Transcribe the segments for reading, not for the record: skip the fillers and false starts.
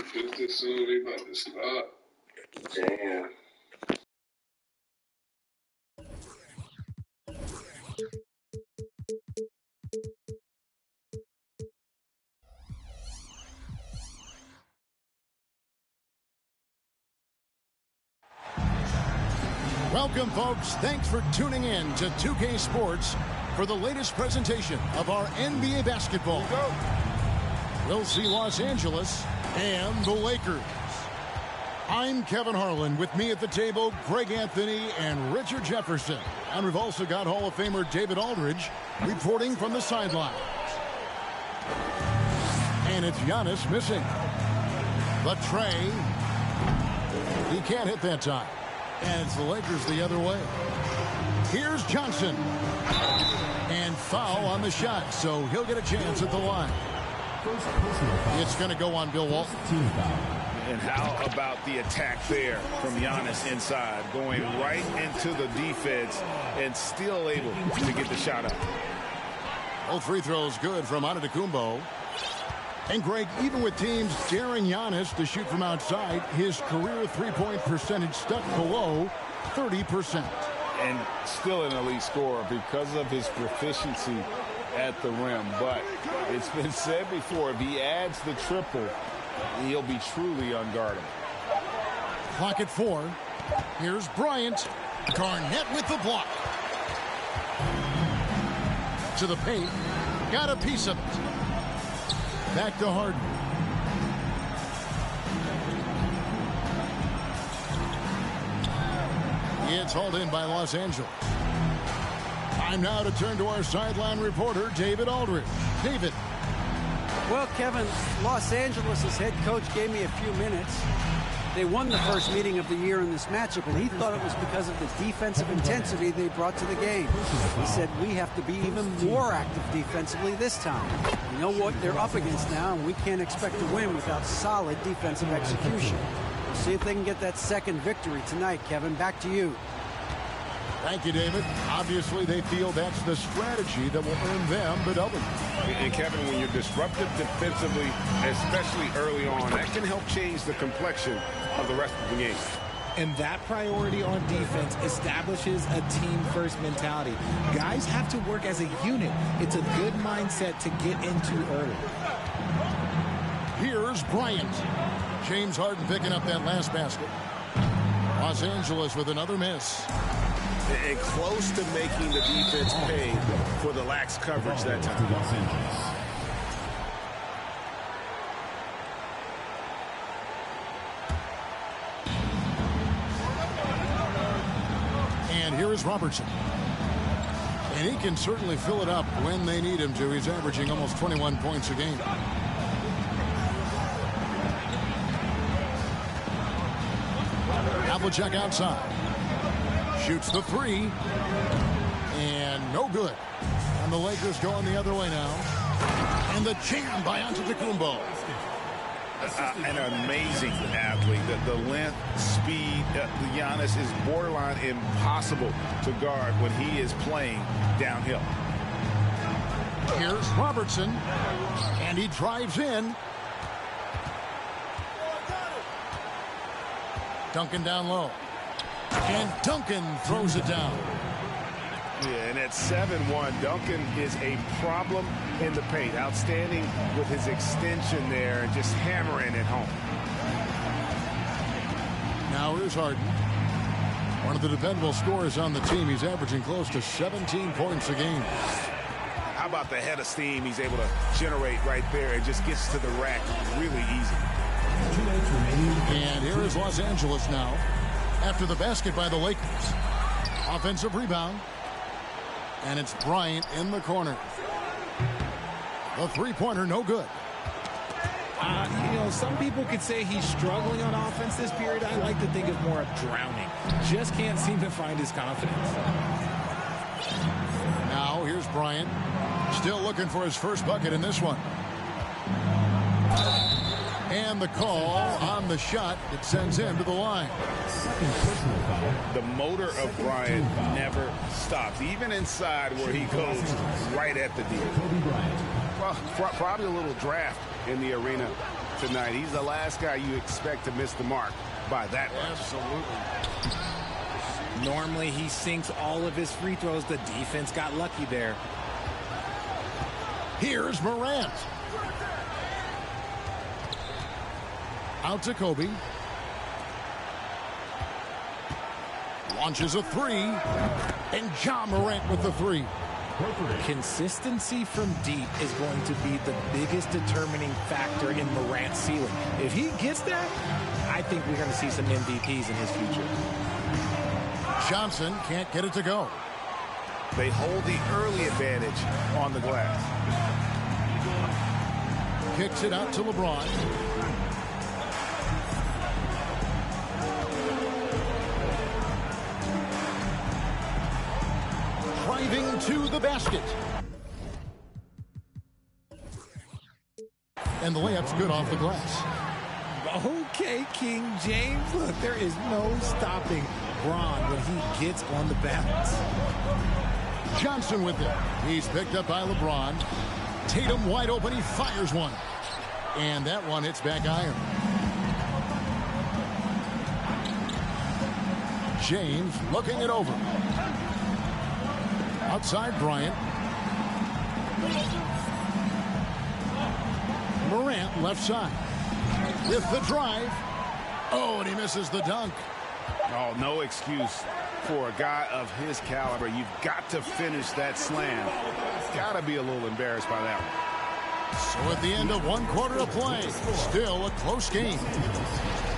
Just as soon they about to stop. Damn. Welcome, folks. Thanks for tuning in to 2K Sports for the latest presentation of our NBA basketball. We'll see Los Angeles and the Lakers. I'm Kevin Harlan. With me at the table, Greg Anthony and Richard Jefferson. And we've also got Hall of Famer David Aldridge reporting from the sidelines. And it's Giannis missing. The tray. He can't hit that time. And it's the Lakers the other way. Here's Johnson. And foul on the shot, so he'll get a chance at the line. It's going to go on Bill Walton. And how about the attack there from Giannis inside, going right into the defense and still able to get the shot up. Both free throws good from Antetokounmpo. And Greg, even with teams daring Giannis to shoot from outside, his career three-point percentage stuck below 30%. And still an elite scorer because of his proficiency at the rim. But it's been said before, if he adds the triple, he'll be truly unguardable. Clock at 4. Here's Bryant. Garnett with the block. To the paint. Got a piece of it. Back to Harden. It's hauled in by Los Angeles. Time now to turn to our sideline reporter, David Aldridge. David. Well, Kevin, Los Angeles' head coach gave me a few minutes. They won the first meeting of the year in this matchup, and he thought it was because of the defensive intensity they brought to the game. He said, we have to be even more active defensively this time. We know what they're up against now, and we can't expect to win without solid defensive execution. We'll see if they can get that second victory tonight, Kevin. Back to you. Thank you, David. Obviously, they feel that's the strategy that will earn them the W. And Kevin, when you're disruptive defensively, especially early on, that can help change the complexion of the rest of the game. And that priority on defense establishes a team-first mentality. Guys have to work as a unit. It's a good mindset to get into early. Here's Bryant. James Harden picking up that last basket. Los Angeles with another miss. And close to making the defense pay for the lax coverage that time. And here is Robertson. And he can certainly fill it up when they need him to. He's averaging almost 21 points a game. Havlicek outside. Shoots the three. And no good. And the Lakers going the other way now. And the jam by Antetokounmpo. An amazing athlete. The length, speed, Giannis is borderline impossible to guard when he is playing downhill. Here's Robertson. And he drives in. Duncan down low. And Duncan throws it down. Yeah, and at 7-1, Duncan is a problem in the paint. Outstanding with his extension there and just hammering it home. Now here's Harden. One of the dependable scorers on the team. He's averaging close to 17 points a game. How about the head of steam he's able to generate right there? It just gets to the rack really easy. And here is Los Angeles now. After the basket by the Lakers. Offensive rebound. And it's Bryant in the corner. The three-pointer no good. You know, some people could say he's struggling on offense this period. I like to think of more of drowning. Just can't seem to find his confidence. Now here's Bryant. Still looking for his first bucket in this one. And the call on the shot that sends him to the line. The motor of Bryant never stops, even inside where he goes right at the deal. Well, probably a little draft in the arena tonight. He's the last guy you expect to miss the mark by that much. Absolutely. Normally, he sinks all of his free throws. The defense got lucky there. Here's Morant. Out to Kobe. Launches a three. And Ja Morant with the three. Consistency from deep is going to be the biggest determining factor in Morant's ceiling. If he gets that, I think we're going to see some MVPs in his future. Johnson can't get it to go. They hold the early advantage on the glass. Kicks it out to LeBron. Driving to the basket. And the layup's good off the glass. Okay, King James. Look, there is no stopping Bron when he gets on the bounce. Johnson with it. He's picked up by LeBron. Tatum wide open. He fires one. And that one hits back iron. James looking it over. Outside Bryant. Morant left side. With the drive. Oh, and he misses the dunk. Oh, no excuse for a guy of his caliber. You've got to finish that slam. Got to be a little embarrassed by that one. So at the end of one quarter of play, still a close game.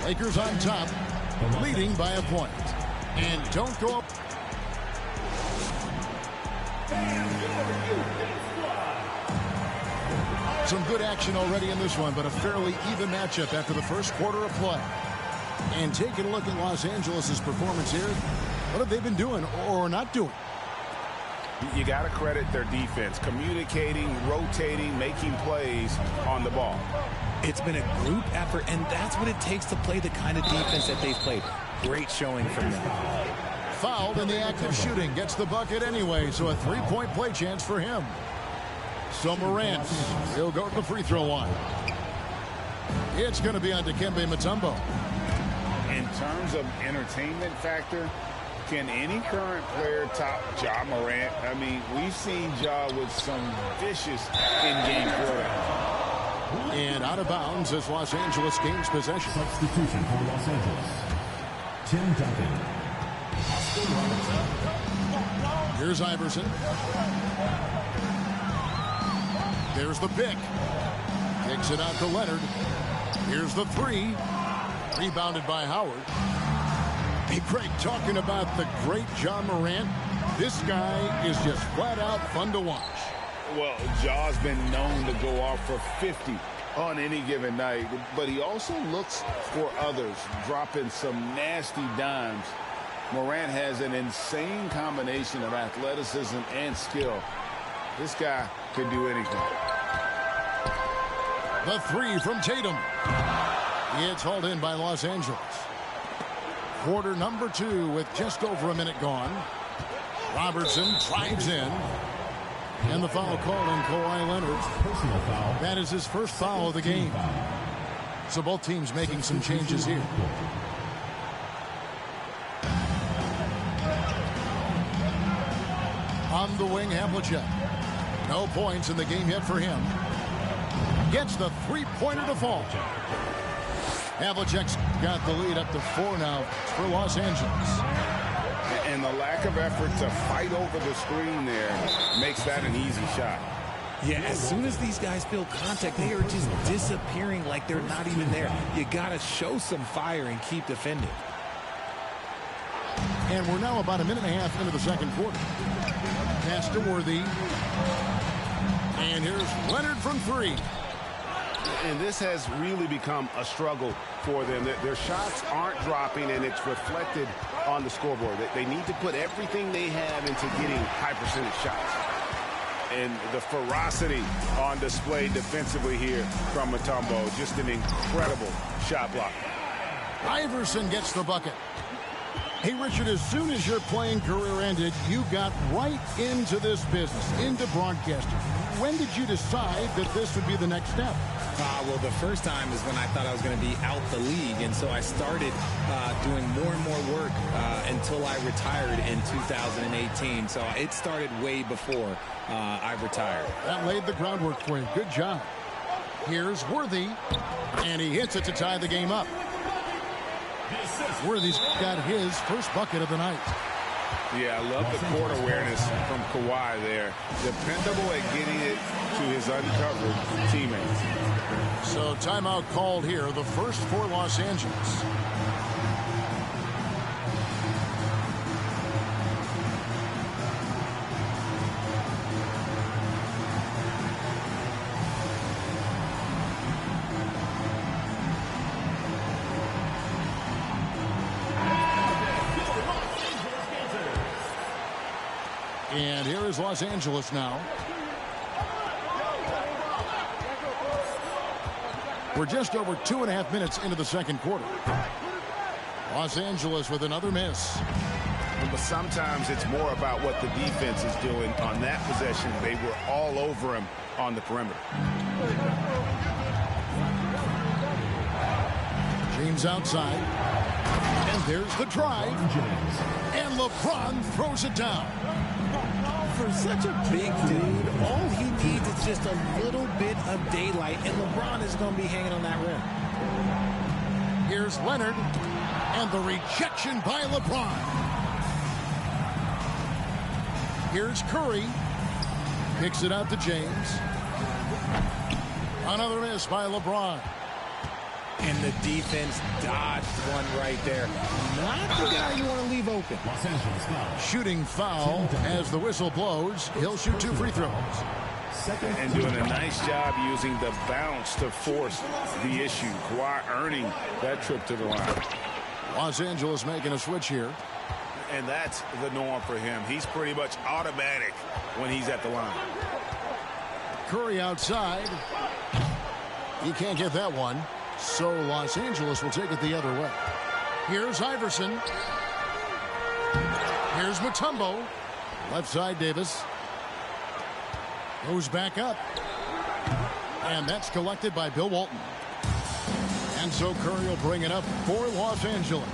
Lakers on top, leading by a point. And don't go up. Some good action already in this one, but a fairly even matchup after the first quarter of play. And taking a look at Los Angeles' performance here, what have they been doing or not doing? You got to credit their defense, communicating, rotating, making plays on the ball. It's been a group effort, and that's what it takes to play the kind of defense that they've played. Great showing from them. Fouled in the act of shooting, gets the bucket anyway, so a three-point play chance for him. So Morant, he'll go to the free throw line. It's going to be on Dikembe Mutombo. In terms of entertainment factor, can any current player top Ja Morant? I mean, we've seen Ja with some vicious in-game play. And out of bounds as Los Angeles gains possession. Substitution for Los Angeles. Tim Duncan. Here's Iverson. There's the pick. Kicks it out to Leonard. Here's the three. Rebounded by Howard. Hey, Craig, talking about the great Ja Morant, this guy is just flat out fun to watch. Well, Ja's been known to go off for 50 on any given night, but he also looks for others, dropping some nasty dimes. Morant has an insane combination of athleticism and skill. This guy could do anything. The three from Tatum. It's hauled in by Los Angeles. Quarter number 2 with just over a minute gone. Robertson drives in. And the foul called on Kawhi Leonard. Personal foul. That is his first foul of the game. So both teams making some changes here. On the wing, Havlicek. No points in the game yet for him. Gets the three-pointer to fall. Havlicek's got the lead up to 4 now for Los Angeles. And the lack of effort to fight over the screen there makes that an easy shot. Yeah, as soon as these guys feel contact, they are just disappearing like they're not even there. You got to show some fire and keep defending. And we're now about a minute and a half into the second quarter. Pass to Worthy. And here's Leonard from 3. And this has really become a struggle for them. Their shots aren't dropping, and it's reflected on the scoreboard. They need to put everything they have into getting high percentage shots. And the ferocity on display defensively here from Mutombo. Just an incredible shot block. Iverson gets the bucket. Hey, Richard, as soon as your playing career ended, you got right into this business, into broadcasting. When did you decide that this would be the next step? Well, the first time is when I thought I was going to be out the league, and so I started doing more and more work until I retired in 2018. So it started way before I retired. That laid the groundwork for you. Good job. Here's Worthy, and he hits it to tie the game up. Worthy's got his first bucket of the night. Yeah, I love the court awareness from Kawhi there. Dependable at getting it to his uncovered teammates. So timeout called here, the first for Los Angeles. And here is Los Angeles now. We're just over 2.5 minutes into the second quarter. Los Angeles with another miss. But sometimes it's more about what the defense is doing. On that possession, they were all over him on the perimeter. James outside. And there's the drive. And LeBron throws it down. For such a big dude, all he needs is just a little bit of daylight, and LeBron is going to be hanging on that rim. Here's Leonard, and the rejection by LeBron. Here's Curry, kicks it out to James. Another miss by LeBron. And the defense dodged one right there. Not the guy you want to leave open. Los Angeles foul. Shooting foul as the whistle blows. He'll shoot 2 free throws. And doing a nice job using the bounce to force the issue. Kawhi earning that trip to the line. Los Angeles making a switch here. And that's the norm for him. He's pretty much automatic when he's at the line. Curry outside. He can't get that one. So Los Angeles will take it the other way. Here's Iverson. Here's Mutombo. Left side Davis. Goes back up. And that's collected by Bill Walton. And so Curry will bring it up for Los Angeles.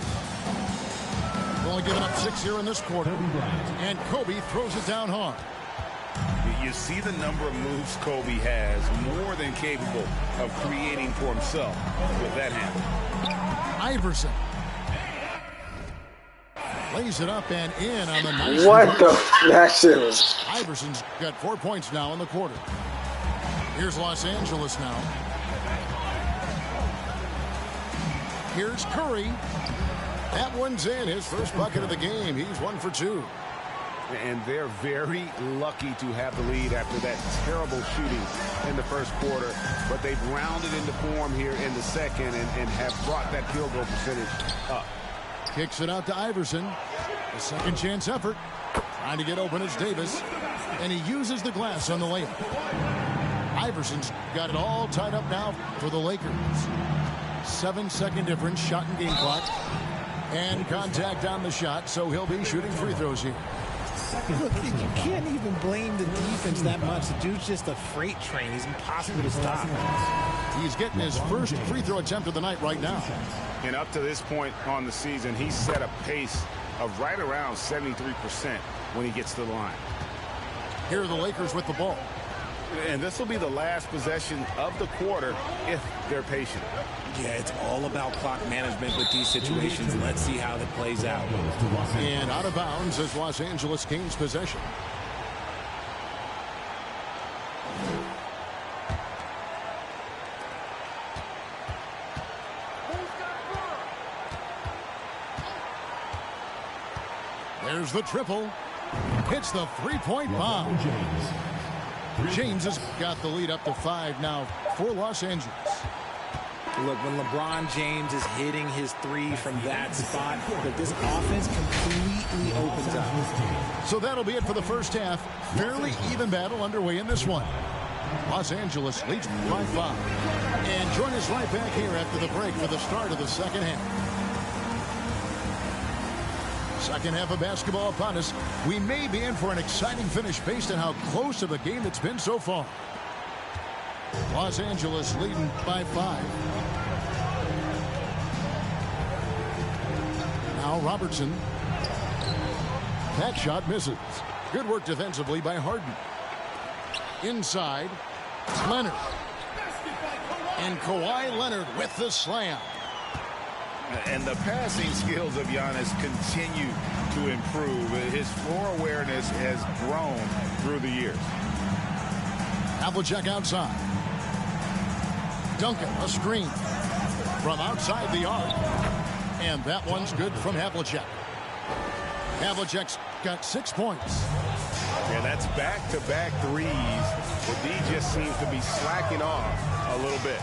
Only giving up 6 here in this quarter. And Kobe throws it down hard. You see the number of moves Kobe has, more than capable of creating for himself with that hand. Iverson lays it up and in on the nice. What the? That shit was. Iverson's got 4 points now in the quarter. Here's Los Angeles now. Here's Curry. That one's in, his first bucket of the game. He's 1 for 2. And they're very lucky to have the lead after that terrible shooting in the first quarter. But they've rounded into form here in the second and have brought that field goal percentage up. Kicks it out to Iverson. A second chance effort. Trying to get open is Davis. And he uses the glass on the layup. Iverson's got it all tied up now for the Lakers. 7-second difference, shot and game clock. And contact on the shot, so he'll be shooting free throws here. Look, you can't even blame the defense that much. The dude's just a freight train. He's impossible to stop. He's getting his first free throw attempt of the night right now. And up to this point on the season, he's set a pace of right around 73% when he gets to the line. Here are the Lakers with the ball. And this will be the last possession of the quarter if they're patient. Yeah, it's all about clock management with these situations. Let's see how that plays out. And out of bounds as Los Angeles gains possession. There's the triple. Hits the three-point bomb. James has got the lead up to 5 now for Los Angeles. Look, when LeBron James is hitting his 3 from that spot, look, this offense completely opens up. So that'll be it for the first half. Fairly even battle underway in this one. Los Angeles leads by 5. And join us right back here after the break for the start of the second half. Second half of basketball upon us. We may be in for an exciting finish based on how close of a game it's been so far. Los Angeles leading by 5. Now Robertson. That shot misses. Good work defensively by Harden. Inside, Leonard. And Kawhi Leonard with the slam. And the passing skills of Giannis continue to improve. His floor awareness has grown through the years. Havlicek outside. Duncan, a screen from outside the arc. And that one's good from Havlicek. Havlicek's got 6 points. Yeah, that's back-to-back threes. The D just seems to be slacking off a little bit.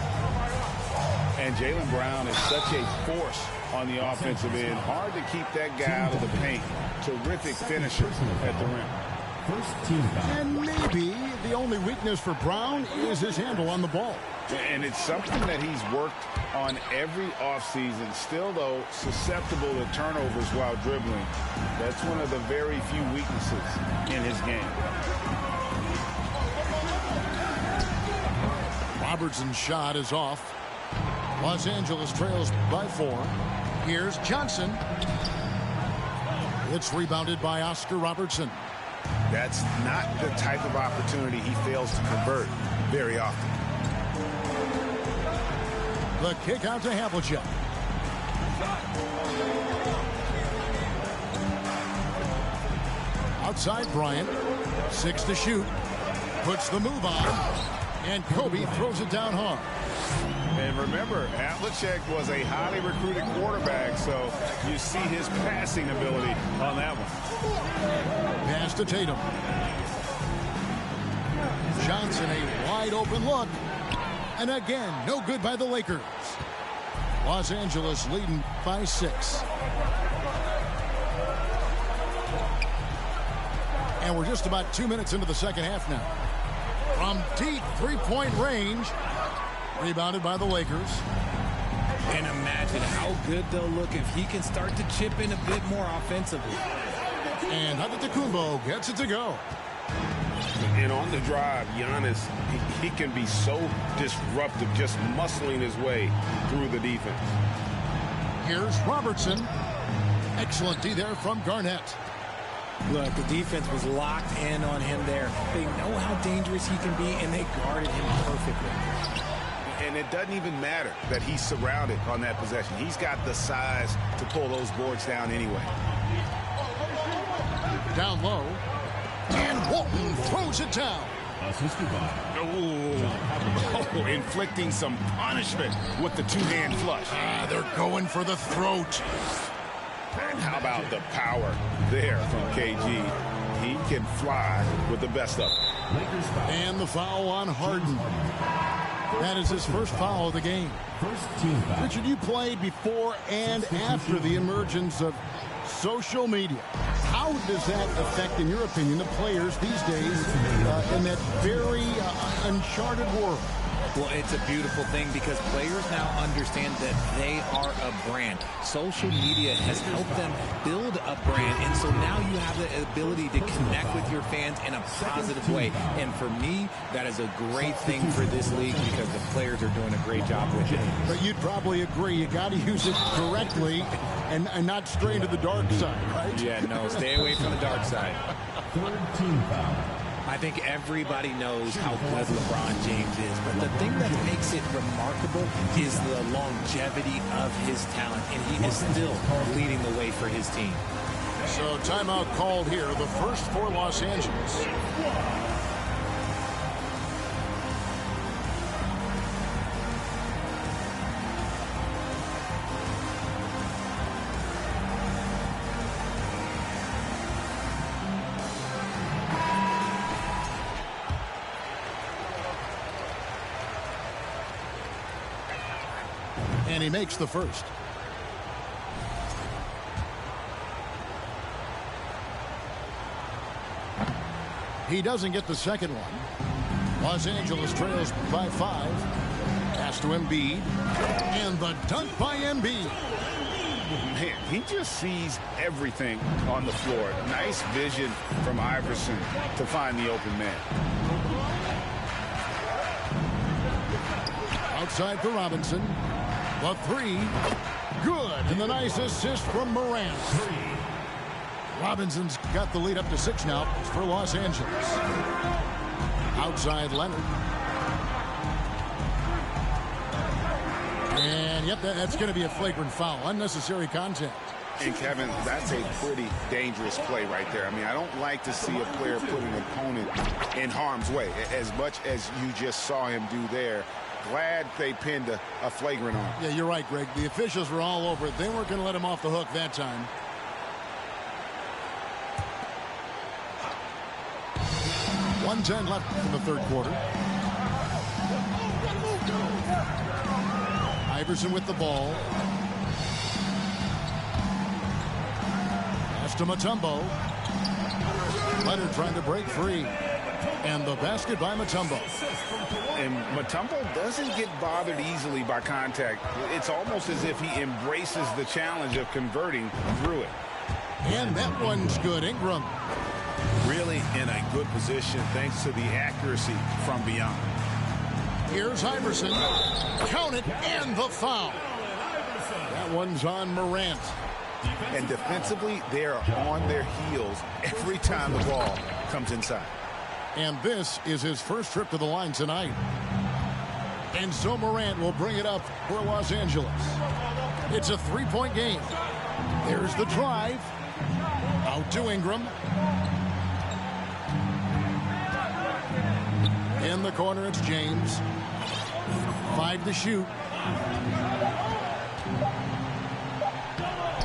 And Jaylen Brown is such a force on the offensive end. Hard to keep that guy out of the paint. Terrific finisher at the rim. And maybe the only weakness for Brown is his handle on the ball. And it's something that he's worked on every offseason. Still, though, susceptible to turnovers while dribbling. That's one of the very few weaknesses in his game. Robertson's shot is off. Los Angeles trails by 4. Here's Johnson. It's rebounded by Oscar Robertson. That's not the type of opportunity he fails to convert very often. The kick out to Havlicek. Outside Bryant. 6 to shoot. Puts the move on. And Kobe throws it down hard. And remember, Havlicek was a highly recruited quarterback, so you see his passing ability on that one. Pass to Tatum. Johnson, a wide open look. And again, no good by the Lakers. Los Angeles leading by 6. And we're just about 2 minutes into the second half now. From deep three-point range. Rebounded by the Lakers. And imagine how good they'll look if he can start to chip in a bit more offensively. And Antetokounmpo gets it to go. And on the drive, Giannis, he can be so disruptive, just muscling his way through the defense. Here's Robertson. Excellent D there from Garnett. Look, the defense was locked in on him there. They know how dangerous he can be, and they guarded him perfectly. And it doesn't even matter that he's surrounded on that possession. He's got the size to pull those boards down anyway. Down low. And Walton throws it down. Oh, inflicting some punishment with the two-hand flush. They're going for the throat. And how about the power there from KG? He can fly with the best of them. And the foul on Harden. That is his first foul of the game. Richard, you played before and after the emergence of social media. How does that affect, in your opinion, the players these days in that very uncharted world? Well, it's a beautiful thing because players now understand that they are a brand. Social media has helped them build a brand, and so now you have the ability to connect with your fans in a positive way. And for me, that is a great thing for this league because the players are doing a great job with it. But you'd probably agree you got to use it correctly and not stray into the dark side, right? Yeah, no, stay away from the dark side. Third team foul. I think everybody knows how good LeBron James is, but the thing that makes it remarkable is the longevity of his talent, and he is still leading the way for his team. So timeout called here, the first for Los Angeles. And he makes the first. He doesn't get the second one. Los Angeles trails by 5. Pass to Embiid. And the dunk by Embiid. Man, he just sees everything on the floor. Nice vision from Iverson to find the open man. Outside for Robinson. The three. Good. And the nice assist from Morant. Robinson's got the lead up to 6 now for Los Angeles. Outside Leonard. And, yep, that's going to be a flagrant foul. Unnecessary contact. And, Kevin, that's a pretty dangerous play right there. I mean, I don't like to see a player put an opponent in harm's way, as much as you just saw him do there. Glad they pinned a flagrant on him. Yeah, you're right, Greg. The officials were all over it. They weren't going to let him off the hook that time. .110 left in the third quarter. Iverson with the ball. Pass to Mutombo. Leonard trying to break free. And the basket by Mutombo. And Mutombo doesn't get bothered easily by contact. It's almost as if he embraces the challenge of converting through it. And that one's good. Ingram. Really in a good position thanks to the accuracy from beyond. Here's Iverson. Count it, and the foul. That one's on Morant. And defensively, they're on their heels every time the ball comes inside. And this is his first trip to the line tonight. And so Morant will bring it up for Los Angeles. It's a three-point game. There's the drive. Out to Ingram. In the corner, it's James. 5 to shoot.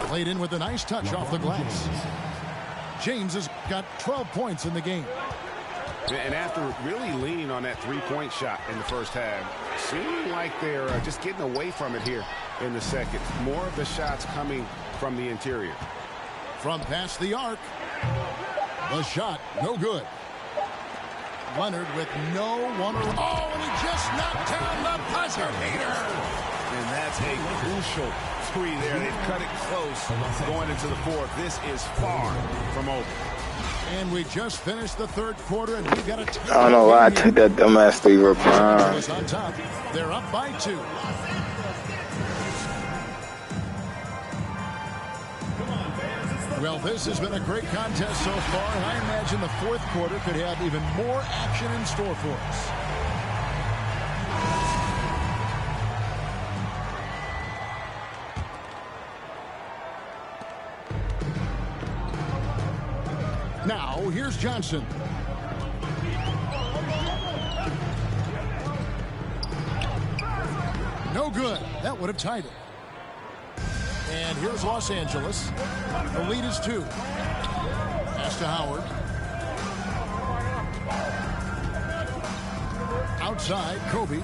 Played in with a nice touch off the glass. James has got 12 points in the game. And after really leaning on that three-point shot in the first half, seeming like they're just getting away from it here in the second. More of the shots coming from the interior. From past the arc. The shot, no good. Leonard with no one. Oh, and he just knocked down the buzzer beater. And that's a crucial three there. They've cut it close going into the fourth. This is far from over. And we just finished the third quarter, and we've got a tie. I don't know why I took that dumbass 3 prime. On top. They're up by 2. Well, this has been a great contest so far, and I imagine the fourth quarter could have even more action in store for us. Now, here's Johnson. No good. That would have tied it. And here's Los Angeles. The lead is 2. Pass to Howard. Outside, Kobe.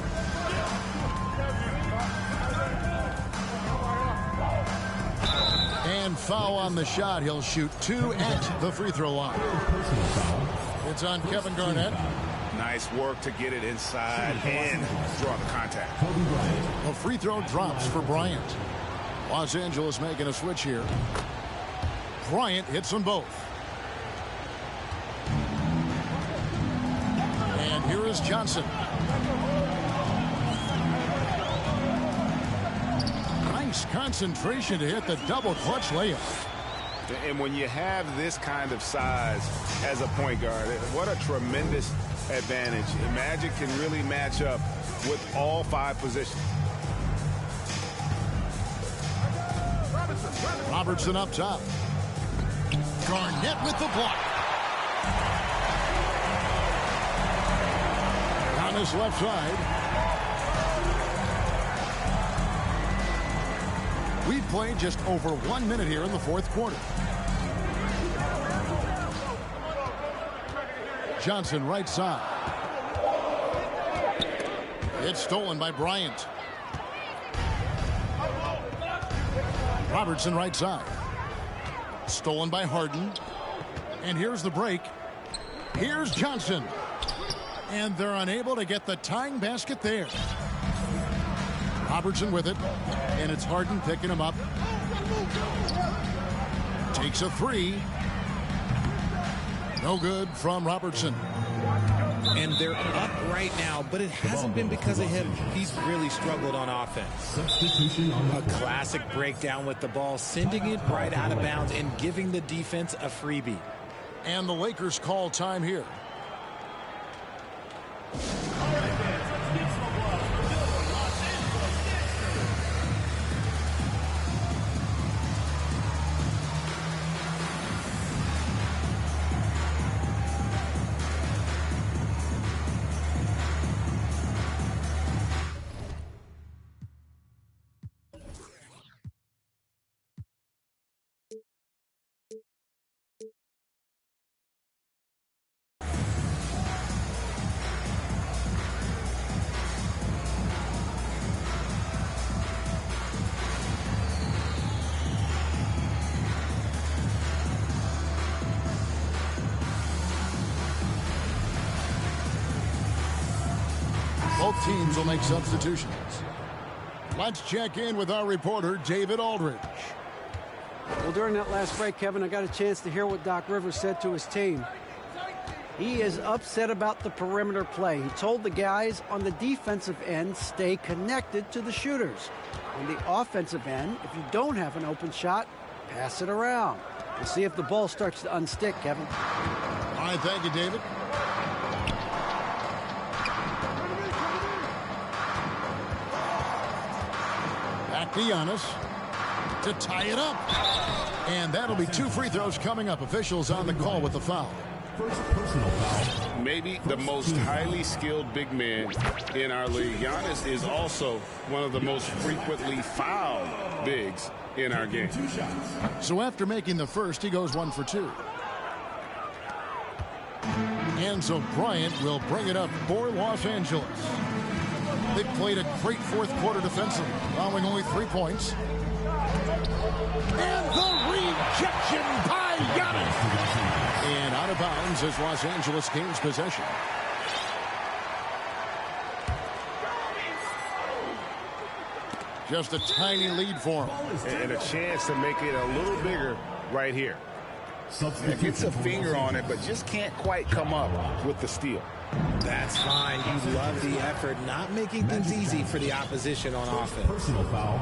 And foul on the shot. He'll shoot 2 at the free throw line. It's on Kevin Garnett. Nice work to get it inside and draw the contact. A free throw drops for Bryant. Los Angeles making a switch here. Bryant hits them both. And here is Johnson. Nice concentration to hit the double clutch layup. And when you have this kind of size as a point guard, what a tremendous advantage. Magic can really match up with all 5 positions. Robertson up top. Garnett with the block. On his left side. We've played just over 1 minute here in the fourth quarter. Johnson right side. It's stolen by Bryant. Robertson right side. Stolen by Harden. And here's the break. Here's Johnson. And they're unable to get the tying basket there. Robertson with it, and it's Harden picking him up. Takes a three. No good from Robertson. And they're up right now, but it hasn't been because of him. He's really struggled on offense. Substitution on A classic breakdown with the ball, sending it right out of bounds and giving the defense a freebie. And the Lakers call time here. Both teams will make substitutions. Let's check in with our reporter, David Aldridge. Well, during that last break, Kevin, I got a chance to hear what Doc Rivers said to his team. He is upset about the perimeter play. He told the guys on the defensive end, stay connected to the shooters. On the offensive end, if you don't have an open shot, pass it around. We'll see if the ball starts to unstick, Kevin. All right, thank you, David. Back to Giannis to tie it up. And that'll be 2 free throws coming up. Officials on the call with the foul. first personal foul. Maybe the most highly skilled big man in our league. Giannis is also one of the most frequently fouled bigs in our game. So after making the first, he goes 1 for 2. And so Bryant will bring it up for Los Angeles. They played a great fourth quarter defensively, allowing only 3 points. And the rejection by Giannis. And out of bounds as Los Angeles gains possession. Just a tiny lead for him. And a chance to make it a little bigger right here. Gets a finger on it, but just can't quite come up with the steal. That's fine. You love the effort, not making things easy for the opposition on offense. Personal foul.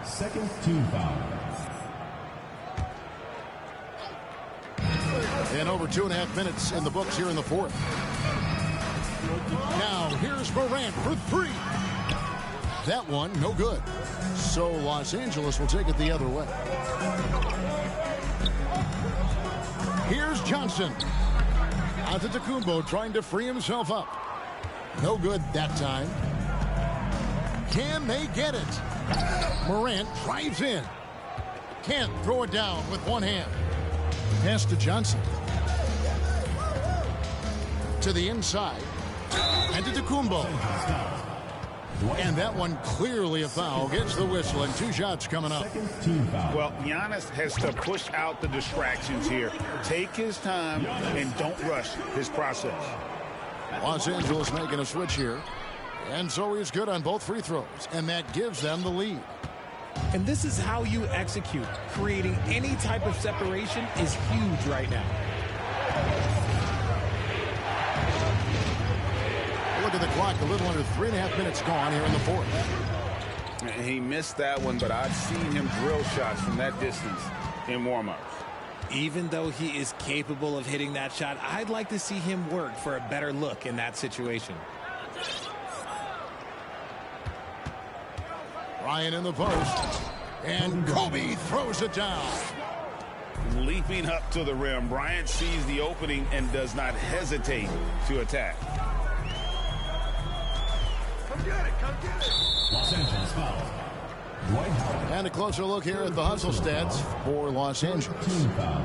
Second team foul. And over 2.5 minutes in the books here in the fourth. Now here's Morant for 3. That one, no good. So Los Angeles will take it the other way. Here's Johnson. Antetokounmpo trying to free himself up. No good that time. Can they get it? Morant drives in. Can't throw it down with one hand. Pass to Johnson. To the inside. Antetokounmpo. And that one clearly a foul. Gets the whistle and 2 shots coming up. Well, Giannis has to push out the distractions here. Take his time and don't rush his process. Los Angeles making a switch here. And so he's good on both free throws. And that gives them the lead. And this is how you execute. Creating any type of separation is huge right now. Look at the clock, a little under 3.5 minutes gone here in the fourth. And he missed that one, but I've seen him drill shots from that distance in warm-ups. Even though he is capable of hitting that shot, I'd like to see him work for a better look in that situation. Ryan in the post. And Kobe throws it down. Leaping up to the rim, Bryant sees the opening and does not hesitate to attack. Los Angeles foul. Dwight Howard. And a closer look here at the hustle stats for Los Angeles. Team foul.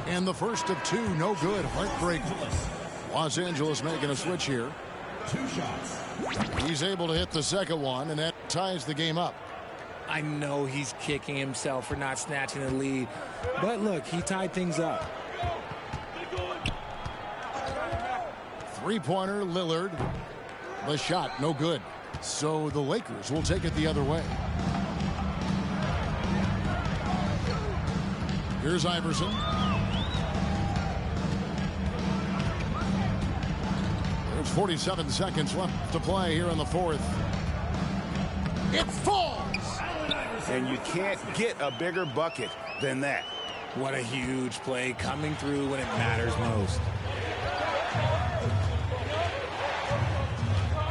And the first of 2, no good. Heartbreaking. Los Angeles making a switch here. 2 shots. He's able to hit the second one, and that ties the game up. I know he's kicking himself for not snatching the lead, but look, he tied things up. 3-pointer, Lillard. The shot, no good. So the Lakers will take it the other way. Here's Iverson. There's 47 seconds left to play here in the fourth. It falls! And you can't get a bigger bucket than that. What a huge play, coming through when it matters most.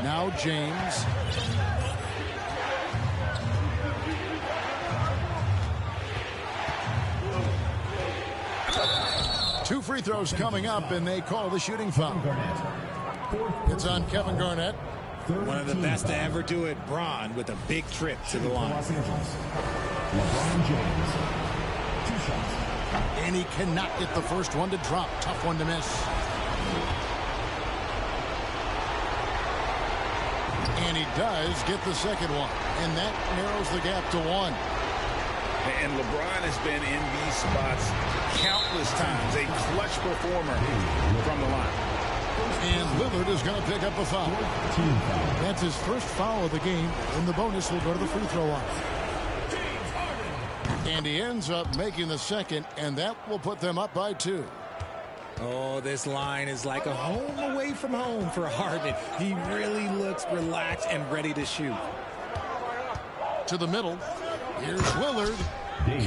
Now James. Two free throws coming up, and they call the shooting foul. It's on Kevin Garnett. One of the best to ever do it, Bron, with a big trip to the line. LeBron James. 2 shots. And he cannot get the first one to drop. Tough one to miss. And he does get the second one. And that narrows the gap to 1. And LeBron has been in these spots countless times. A clutch performer from the line. And Lillard is going to pick up a foul. That's his first foul of the game. And the bonus will go to the free throw line. And he ends up making the second, and that will put them up by 2. Oh, this line is like a home away from home for Harden. He really looks relaxed and ready to shoot. To the middle. Here's Lillard.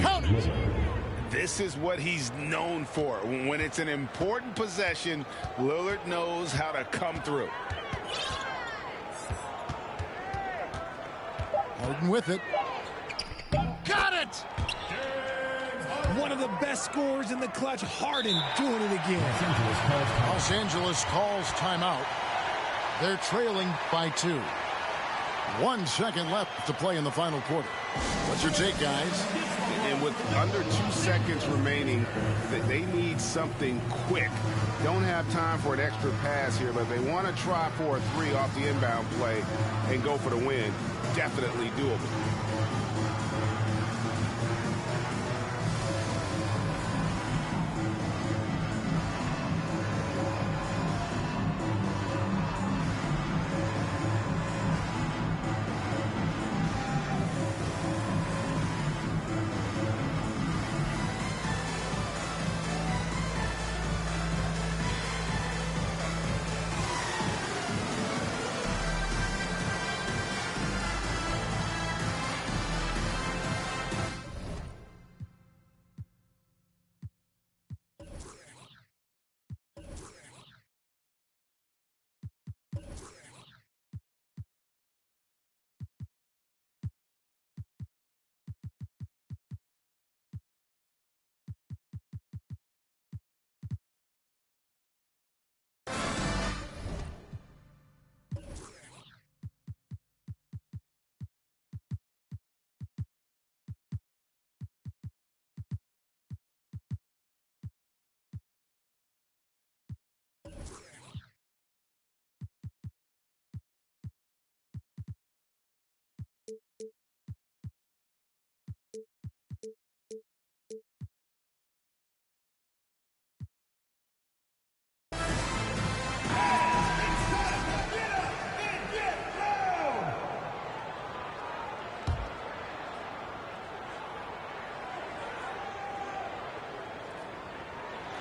Count it. This is what he's known for. When it's an important possession, Lillard knows how to come through. Harden with it. Got it! One of the best scorers in the clutch, Harden doing it again. Los Angeles calls timeout. They're trailing by 2. 1 second left to play in the final quarter. What's your take, guys? And with under 2 seconds remaining, they need something quick. Don't have time for an extra pass here, but they want to try for a 3 off the inbound play and go for the win. Definitely doable.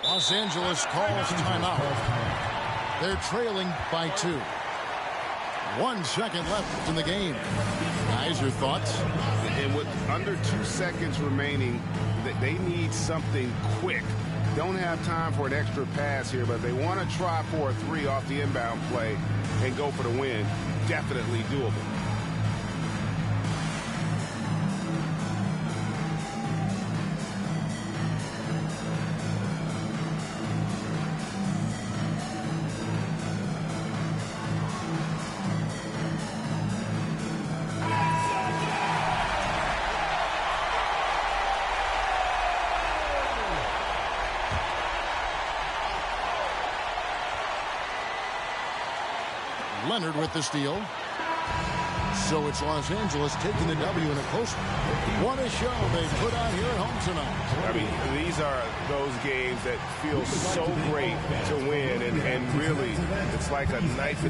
Los Angeles calls timeout. They're trailing by 2. 1 second left in the game. Guys, your thoughts? And with under 2 seconds remaining, they need something quick. Don't have time for an extra pass here, but they want to try for a 3 off the inbound play and go for the win. Definitely doable. Leonard with the steal. So it's Los Angeles taking the W in a close one. What a show they put on here at home tonight. I mean, these are those games that feel so great to win, and really, it's like a knife.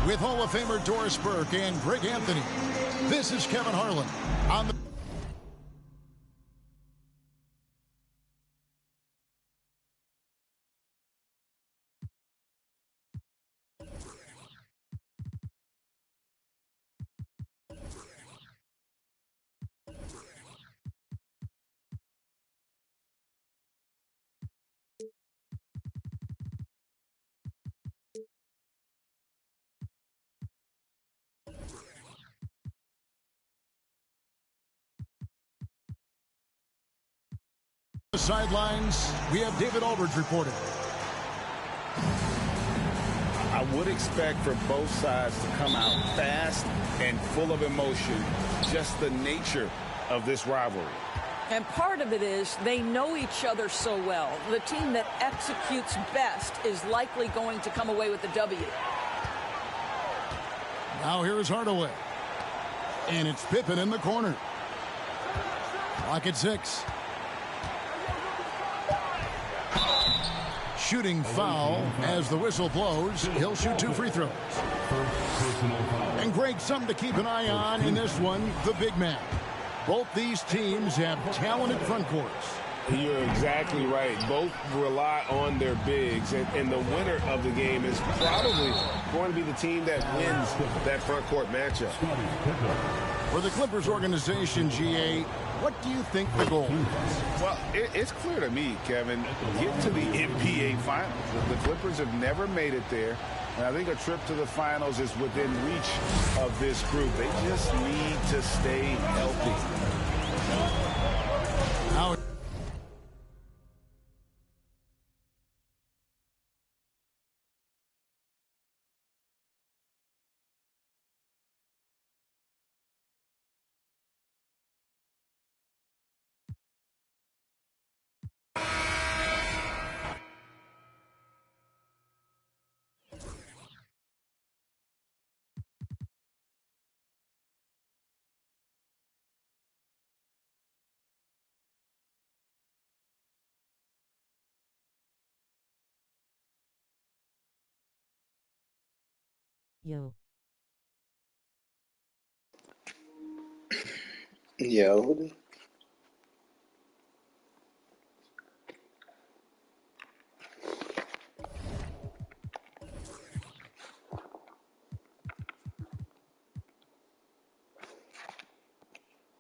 With Hall of Famer Doris Burke and Greg Anthony, this is Kevin Harlan on the... sidelines. We have David Aldridge reporting. I would expect for both sides to come out fast and full of emotion, just the nature of this rivalry. And part of it is they know each other so well. The team that executes best is likely going to come away with the W. Now here's Hardaway. And it's Pippen in the corner. Clock at 6. Shooting foul as the whistle blows. He'll shoot 2 free throws. And Greg, something to keep an eye on in this one, the big man. Both these teams have talented front courts. You're exactly right. Both rely on their bigs, and the winner of the game is probably going to be the team that wins that front court matchup. For the Clippers organization, GA, what do you think the goal is? Well, it's clear to me, Kevin, get to the NBA Finals. The Clippers have never made it there, and I think a trip to the finals is within reach of this group. They just need to stay healthy. Now Yo. Yo.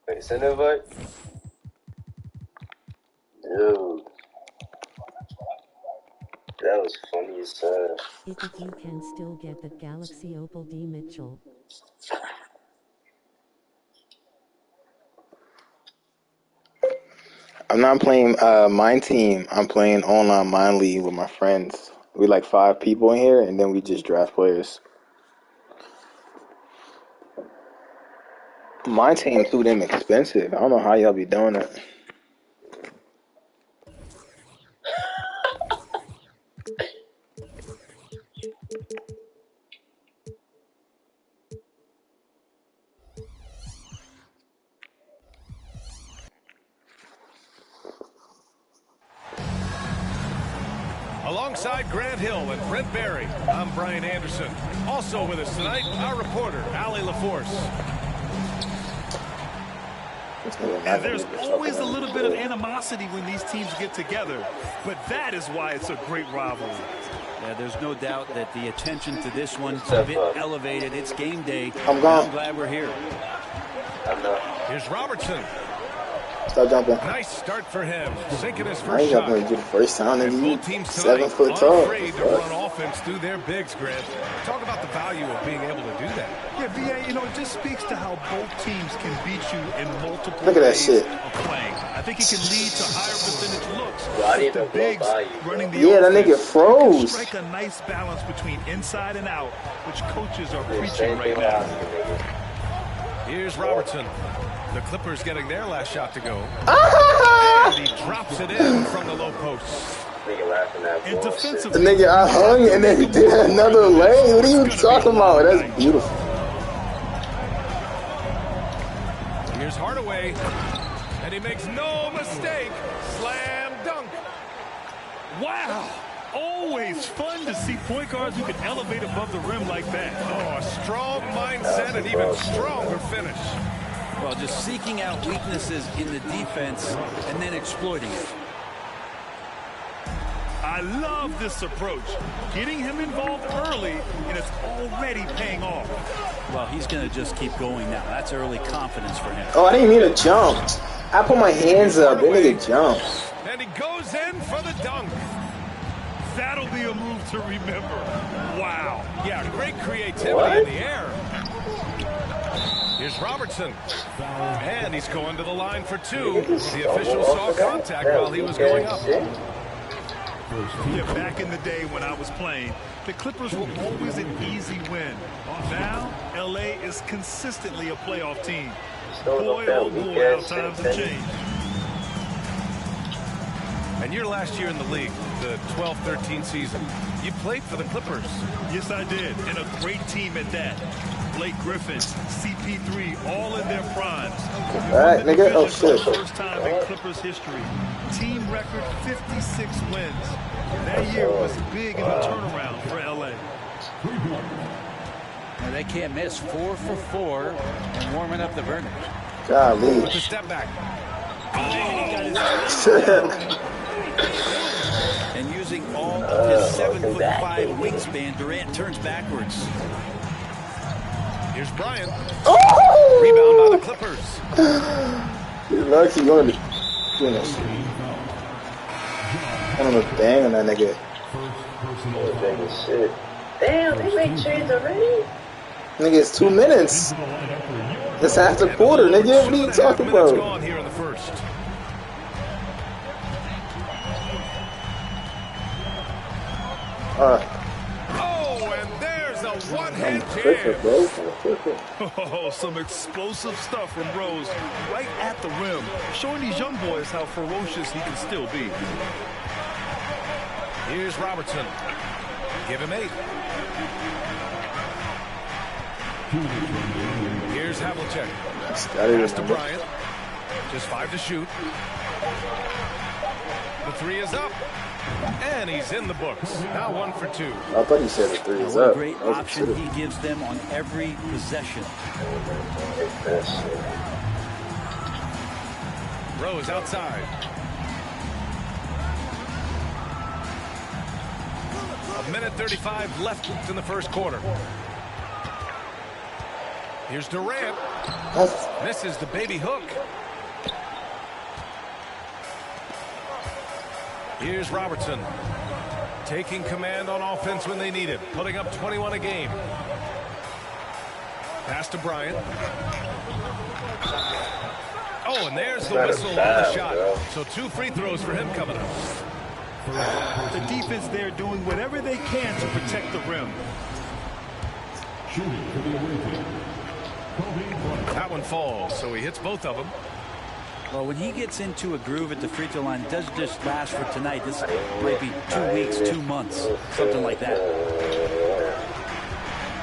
Wait, send an invite? Dude. That was funny as hell. If you can still get that Galaxy Opal D Mitchell. I'm not playing Mind Team. I'm playing online Mind League with my friends. We like 5 people in here, and then we just draft players. Mind Team too damn expensive. I don't know how y'all be doing it. Alongside Grant Hill and Brent Barry, I'm Brian Anderson. Also with us tonight, our reporter, Allie LaForce. And there's always a little bit of animosity when these teams get together, but that is why it's a great rivalry. Yeah, there's no doubt that the attention to this one's a bit elevated. It's game day. I'm gone. I'm glad we're here. Here's Robertson. Stop jumping. Nice start for him. Sinking his I first ain't shot. got to do the first time, And nigga. both teams 7 tonight foot tall. unafraid to run offense through their bigs, Grant. Talk about the value of being able to do that. Yeah, BA, you know, it just speaks to how both teams can beat you in multiple Look at that ways shit. of playing. I think it can lead to higher percentage looks. Bro, I didn't The even blow bigs by you, bro. running the Yeah, that offense. nigga froze. Strike a nice balance between inside and out, which coaches are Yeah, preaching same right thing now. happened, nigga. Here's Robertson. The Clippers getting their last shot to go. Ah! And he drops it in from the low post. Nigga laughing at And bullshit. The defensively, nigga I hung and then he did another lane. What are you talking about? That's beautiful. Here's Hardaway. And he makes no mistake. Slam dunk. wow. Always fun to see point guards who can elevate above the rim like that. Oh, a strong mindset and even stronger finish. Well, just seeking out weaknesses in the defense and then exploiting it. I love this approach. Getting him involved early, and it's already paying off. Well, he's going to just keep going now. That's early confidence for him. Oh, I didn't mean to jump. I put my hands up. That nigga jumped. And he goes in for the dunk. That'll be a move to remember. Wow. Yeah, great creativity in the air. Here's Robertson. And he's going to the line for 2. The official saw contact while he was going up. Yeah, back in the day when I was playing, the Clippers were always an easy win. Now, LA is consistently a playoff team. Boy, oh boy, how times have changed. And your last year in the league, the 12-13 season, you played for the Clippers. Yes, I did, and a great team at that. Blake Griffin, CP3, all in their primes. All right, nigga. Oh, shit. First time in Clippers history. Team record 56 wins. That year was big in the turnaround for LA. And they can't miss. 4 for 4 and warming up the burners. Golly. With the step back. And using all of his 7'5" wingspan, Durant turns backwards. Here's Bryant. Oh! Rebound by the Clippers. You're lucky you wanted to do this. I don't know, bang on that nigga. Shit. Damn, they made trades already? Nigga, it's 2 minutes. It's half the quarter, nigga. What are you talking about? Gone here in the first. Oh, and there's a one-hand jam. Oh, some explosive stuff from Rose right at the rim, showing these young boys how ferocious he can still be. Here's Robertson. Give him 8. Here's Havlicek. Pass to Bryant. Just 5 to shoot. The 3 is up. And he's in the books. Now 1 for 2. I thought you said the 3 is What a up. great option he gives them on every possession. Rose outside. A minute 35 left in the first quarter. Here's Durant. Misses the baby hook. Here's Robertson. Taking command on offense when they need it. Putting up 21 a game. Pass to Bryant. Oh, and there's the whistle on the shot. So 2 free throws for him coming up. The defense there doing whatever they can to protect the rim. That one falls, so he hits both of them. Well, when he gets into a groove at the free throw line, it doesn't just last for tonight. This might be 2 weeks, 2 months, something like that.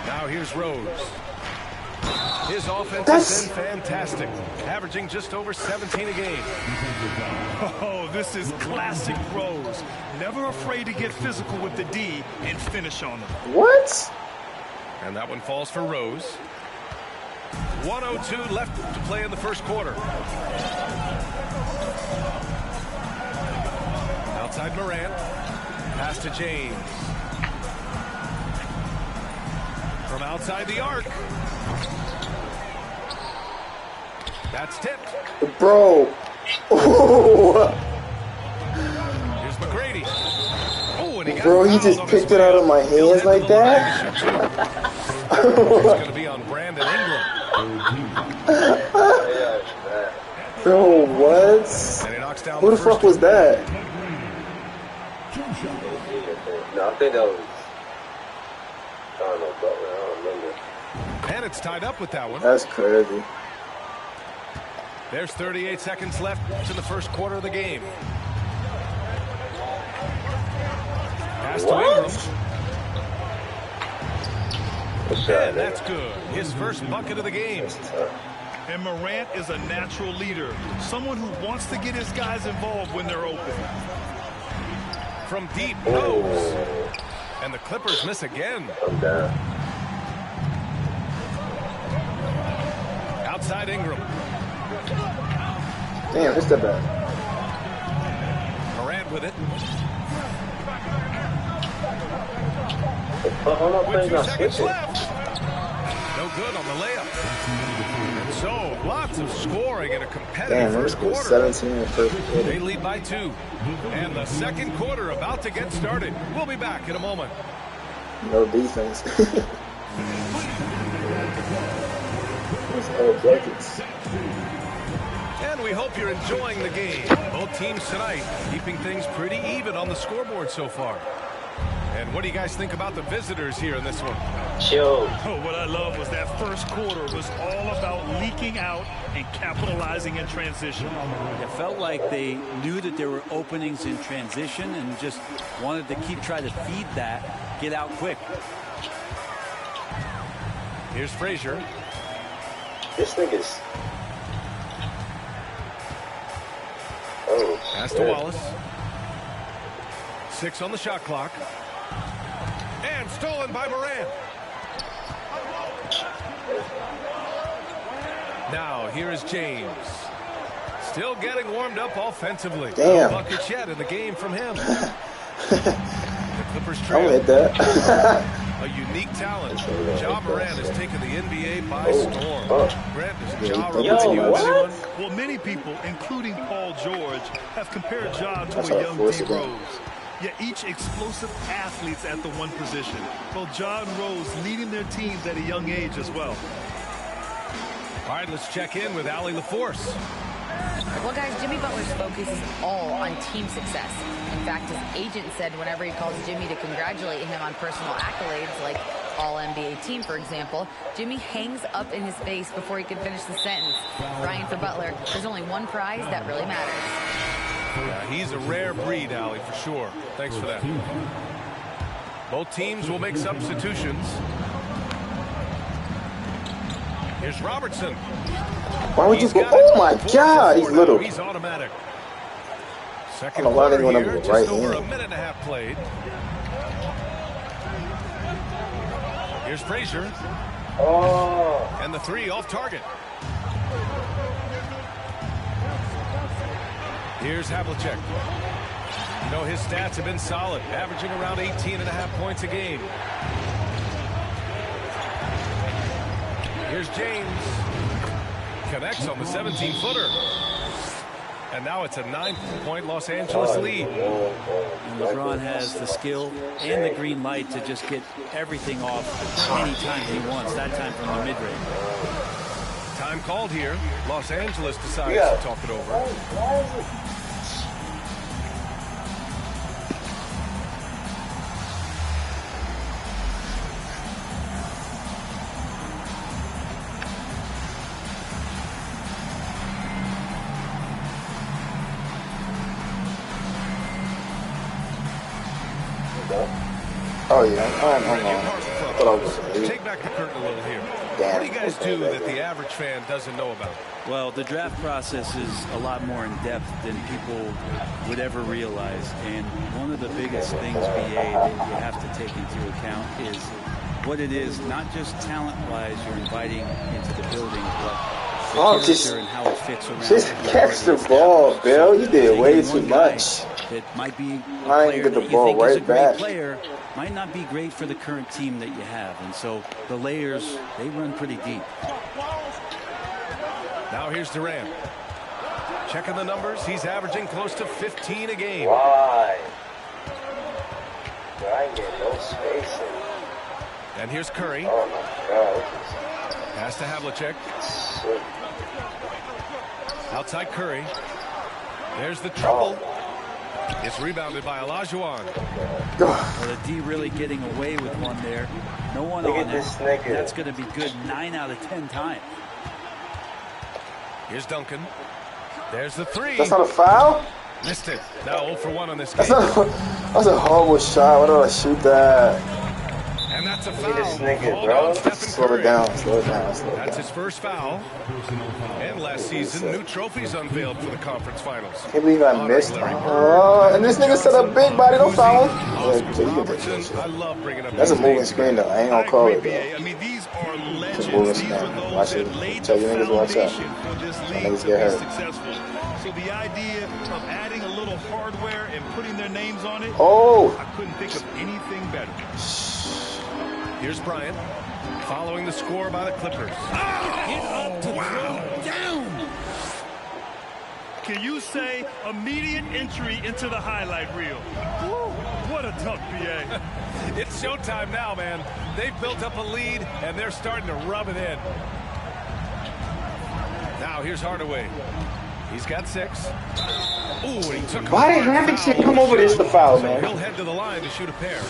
Now here's Rose. His offense has been fantastic, averaging just over 17 a game. Oh, this is classic Rose. Never afraid to get physical with the D and finish on them. What? And that one falls for Rose. 1:02 left to play in the first quarter. Outside Morant. Pass to James. From outside the arc. That's tipped. Bro. Here's McGrady. Oh, and he got Bro, he just picked it out of my hands like that? It's going to be on Brandon Ingram. Bro, what? And he knocks down Who the fuck was that? No, I think that was... I don't know, but I don't remember. And it's tied up with that one. That's crazy. There's 38 seconds left to the first quarter of the game. Pass to Ingram. And that's good. His first bucket of the game. And Morant is a natural leader. Someone who wants to get his guys involved when they're open. From deep, Rose. And the Clippers miss again. Outside Ingram. Damn, it's the bad. Morant with it. With 2 seconds left. No good on the layup. And so, lots of scoring in a competitive first quarter. 17 in the first quarter. They lead by 2. And the second quarter about to get started. We'll be back in a moment. No defense. Those old buckets. And we hope you're enjoying the game. Both teams tonight keeping things pretty even on the scoreboard so far. And what do you guys think about the visitors here in this one? Chill. Oh, what I love was that first quarter was all about leaking out and capitalizing in transition. It felt like they knew that there were openings in transition and just wanted to keep trying to feed that, get out quick. Here's Frazier. This nigga's... Oh, pass to Wallace. 6 on the shot clock. And stolen by Morant. Now, here is James. Still getting warmed up offensively. Damn. No buckets yet in the game from him. The Clippers trail. I'll hit that. A unique talent. Ja Morant has taken the NBA by storm. Grant, does Ja remind you of anyone? Well, many people, including Paul George, have compared Ja to a young D. Rose. Yet each explosive athletes at the one position. Both Ja and Rose leading their teams at a young age as well. All right, let's check in with Allie LaForce. Well, guys, Jimmy Butler's focus is all on team success. In fact, his agent said whenever he calls Jimmy to congratulate him on personal accolades, like All-NBA team, for example, Jimmy hangs up in his face before he can finish the sentence. Ryan, for Butler, there's only one prize that really matters. He's a rare breed, Allie, for sure. Thanks for that. Both teams will make substitutions. Here's Robertson. Why would you go? Oh my God, he's little. He's automatic. Second I don't know why they quarter went here, up with just right over hand. a minute and a half played. Here's Frazier. Oh. And the 3 off target. Here's Havlicek. You know, his stats have been solid, averaging around 18.5 points a game. Here's James. Connects on the 17-footer. And now it's a 9-point Los Angeles lead. And LeBron has the skill and the green light to just get everything off anytime he wants, that time from the mid-range. Time called here. Los Angeles decides to talk it over. Oh, yeah. I thought I was Take back the curtain a little here. Damn. What do you guys do that the average fan doesn't know about? Well, the draft process is a lot more in depth than people would ever realize. And one of the biggest things, BA, that you have to take into account is what it is, not just talent-wise you're inviting into the building, but the character and how it fits around. Just catch the ball, Bill. You did way too much. That might be a I player get the that you ball think is a right great back. player, might not be great for the current team that you have. And so the layers, they run pretty deep. Now here's Durant. Checking the numbers. He's averaging close to 15 a game. Why? I ain't getting no spacing. And here's Curry. Oh, my God. Pass to Havlicek. Outside Curry. There's the trouble. It's rebounded by Olajuwon. Well, the D really getting away with one there. No one Look on at it. this nigga. That's going to be good 9 out of 10 times. Here's Duncan. There's the three. That's not a foul? Missed it. Now 0 for 1 on this game. That's a horrible shot. Why did I shoot that? And that's a Look foul. at this nigga, Called bro. on Stephen Slow Curry. it down. Slow it down. Slow it That's down. his first foul. And last season, new trophies unveiled for the conference finals. Can't believe I missed. And this nigga set up big body. Don't foul him. Yeah, so you get this Robertson, I love bringing up That's a these moving names. screen, though. I ain't gonna call it, though. I mean, these are legends. It's a moving These screen. are those Watch it. that laid Tell the your niggas watch out. foundation for this My league niggas to get be hurt. successful. So the idea of adding a little hardware and putting their names on it, Oh! I couldn't think of anything better. Here's Bryant. Following the score by the Clippers. Get up to throw down. Can you say immediate entry into the highlight reel? Woo, what a tough BA. It's showtime now, man. They've built up a lead, and they're starting to rub it in. Now here's Hardaway. He's got 6. Ooh, and he took a Why did hard Havlicek foul. come over this to foul, So man? he'll head to the line to shoot a pair.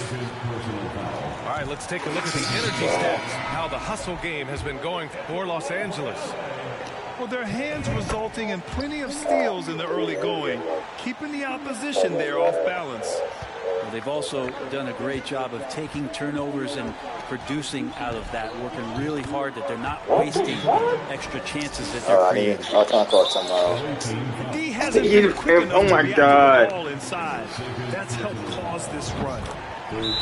All right, let's take a look at the energy stats. How the hustle game has been going for Los Angeles. Well, their hands resulting in plenty of steals in the early going, keeping the opposition there off balance. Well, they've also done a great job of taking turnovers and producing out of that, working really hard that they're not wasting extra chances that they're creating. I'll try to call somebody. D hasn't been quick enough to react to the ball inside. That's helped cause this run.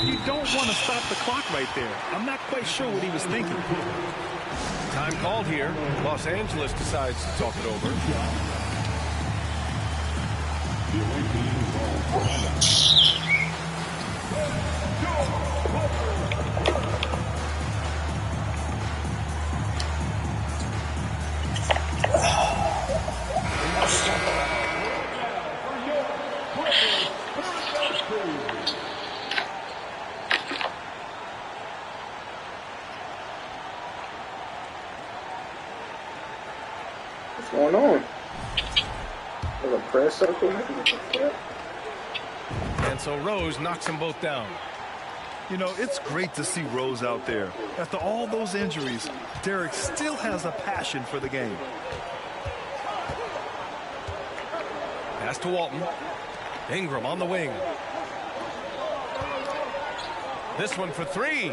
You don't want to stop the clock right there. I'm not quite sure what he was thinking. Time called here. Los Angeles decides to talk it over. What's going on? There's a prayer circle. And so Rose knocks them both down. You know, it's great to see Rose out there. After all those injuries, Derek still has a passion for the game. Pass to Walton. Ingram on the wing. This one for 3.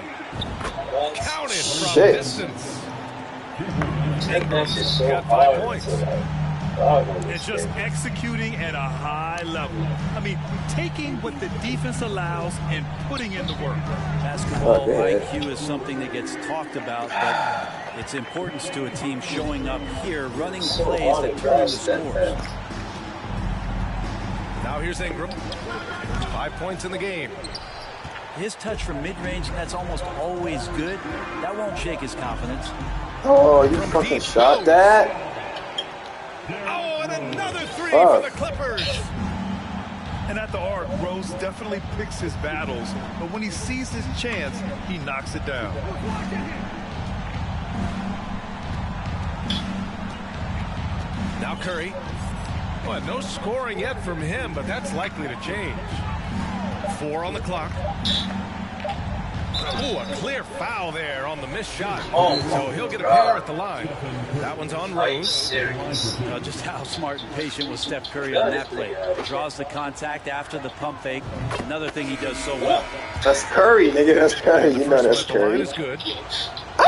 Counted from distance. Ingram's got 5 points. It's just executing at a high level. I mean, taking what the defense allows and putting in the work. Basketball IQ is something that gets talked about, but its importance to a team showing up here, running plays that turn into scores. Now here's Ingram. 5 points in the game. His touch from mid-range, that's almost always good. That won't shake his confidence. Oh, you fucking shot that? Oh, and another 3 for the Clippers. And at the arc, Rose definitely picks his battles, but when he sees his chance, he knocks it down. Now Curry. Well, no scoring yet from him, but that's likely to change. 4 on the clock. Ooh, a clear foul there on the missed shot. So he'll get a pair at the line. That one's on Rose. Just how smart and patient was Steph Curry on that play. Draws the contact after the pump fake. Another thing he does so well. That's Curry, nigga. That's Curry. You know that's Curry. The line is good.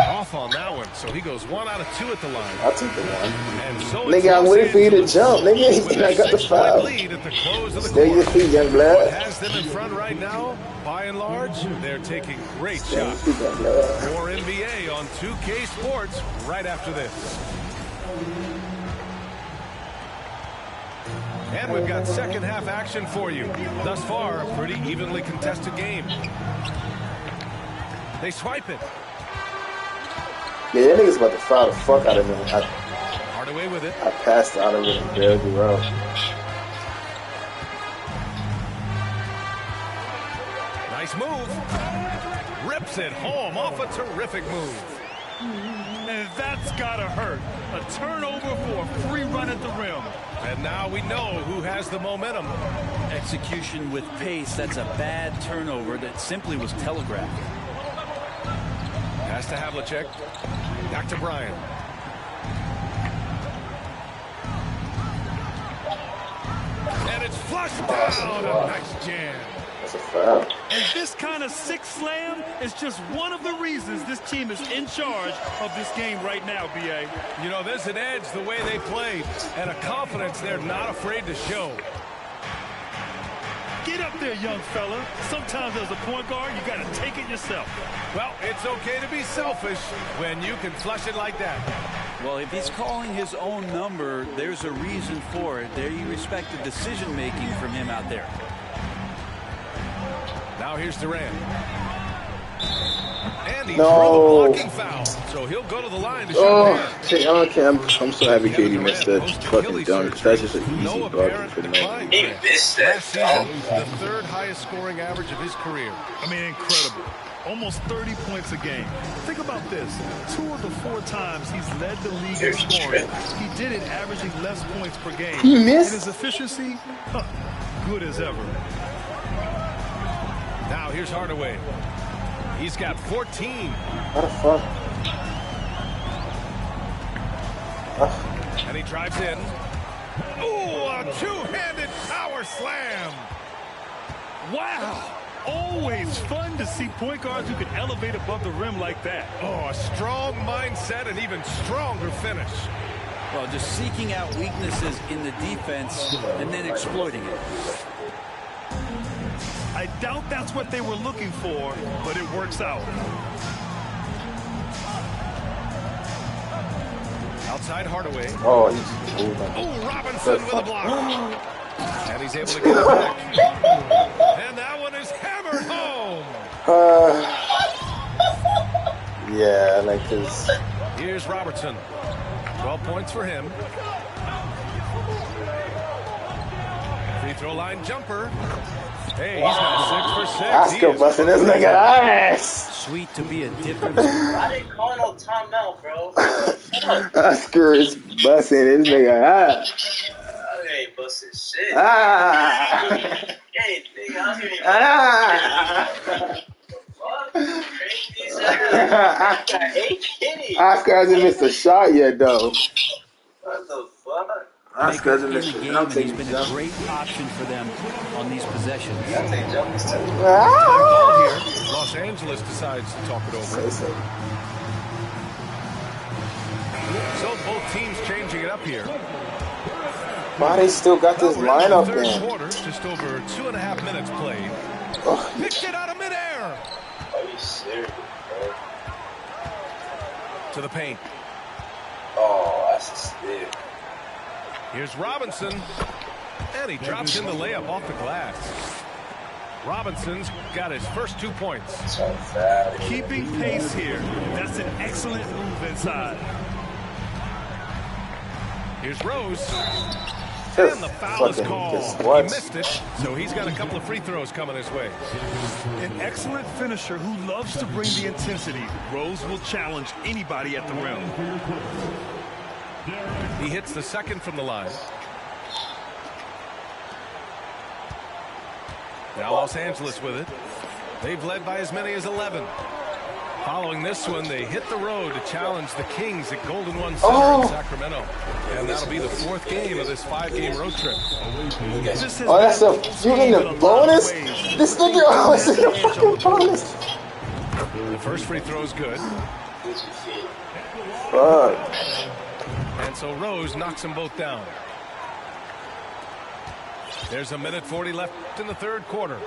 Off on that one, so he goes 1 out of 2 at the line. I'll take the one. And so nigga, I'm waiting for you to jump, nigga. I got the foul. Stay your feet, young blood. What has them in front right now, by and large, they're taking great shots. More NBA on 2K Sports right after this. And we've got second half action for you. Thus far, a pretty evenly contested game. They swipe it. Yeah, that nigga's about to foul the fuck out of me. Hardaway with it. I passed out of it and bailed you out. Nice move. Rips it home off a terrific move. And that's gotta hurt. A turnover for a free run at the rim. And now we know who has the momentum. Execution with pace. That's a bad turnover that simply was telegraphed. Pass to Havlicek. Back to Bryant. And it's flushed down. A nice jam. That's a foul. And this kind of sick slam is just one of the reasons this team is in charge of this game right now, B.A. You know, there's an edge the way they play and a confidence they're not afraid to show. Get up there, young fella. Sometimes as a point guard, you got to take it yourself. Well, it's okay to be selfish when you can flush it like that. Well, if he's calling his own number, there's a reason for it. There you respect the decision-making from him out there. Now here's Durant. And he drew the blocking foul, so he'll go to the line to shoot. I'm so happy KD missed that fucking dunk. That's just an easy bucket for me. He missed that. Last season, the 3rd highest scoring average of his career. I mean, incredible. Almost 30 points a game. Think about this. 2 of the 4 times he's led the league in scoring, he did it averaging less points per game. He missed? And his efficiency, good as ever. Now here's Hardaway. He's got 14. What the fuck? And he drives in. Ooh, a 2-handed power slam. Wow. Always fun to see point guards who can elevate above the rim like that. Oh, a strong mindset and even stronger finish. Well, just seeking out weaknesses in the defense and then exploiting it. I doubt that's what they were looking for, but it works out. Outside Hardaway. Oh, Robinson with a block. And he's able to get it back. And that one is hammered home. Yeah, like this. Here's Robertson. 12 points for him. Free throw line jumper. Hey, he's got 6 for 6. Oscar busting this nigga ass. Sweet to be a difference. I didn't call no timeout, bro. Oscar is busting this nigga ass. I ain't busting shit. Hey, nigga, I ain't Oscar hasn't missed a shot yet, though. What the fuck? Oscar hasn't missed a shot. He's been a great option for them on these possessions. I take jumpers too. Ball here. Los Angeles decides to talk it over. So both teams changing it up here. Why they still got this lineup in? Quarter, just over 2.5 minutes played. Oh. Picked it out of midair. Are you serious, bro? To the paint. Oh, that's a steal. Here's Robinson. And he drops in the layup off the glass. Robinson's got his first 2 points. Keeping pace here. That's an excellent move inside. Here's Rose. And the foul is called. He missed it, so he's got a couple of free throws coming his way. An excellent finisher who loves to bring the intensity. Rose will challenge anybody at the rim. He hits the second from the line. Now Los Angeles with it. They've led by as many as 11. Following this one, they hit the road to challenge the Kings at Golden One Center in Sacramento. And that'll be the 4th game of this 5-game road trip. Oh, that's you in the bonus? This nigga was in the fucking bonus. The first free throw is good. Fuck. And so Rose knocks them both down. There's a minute 40 left in the 3rd quarter.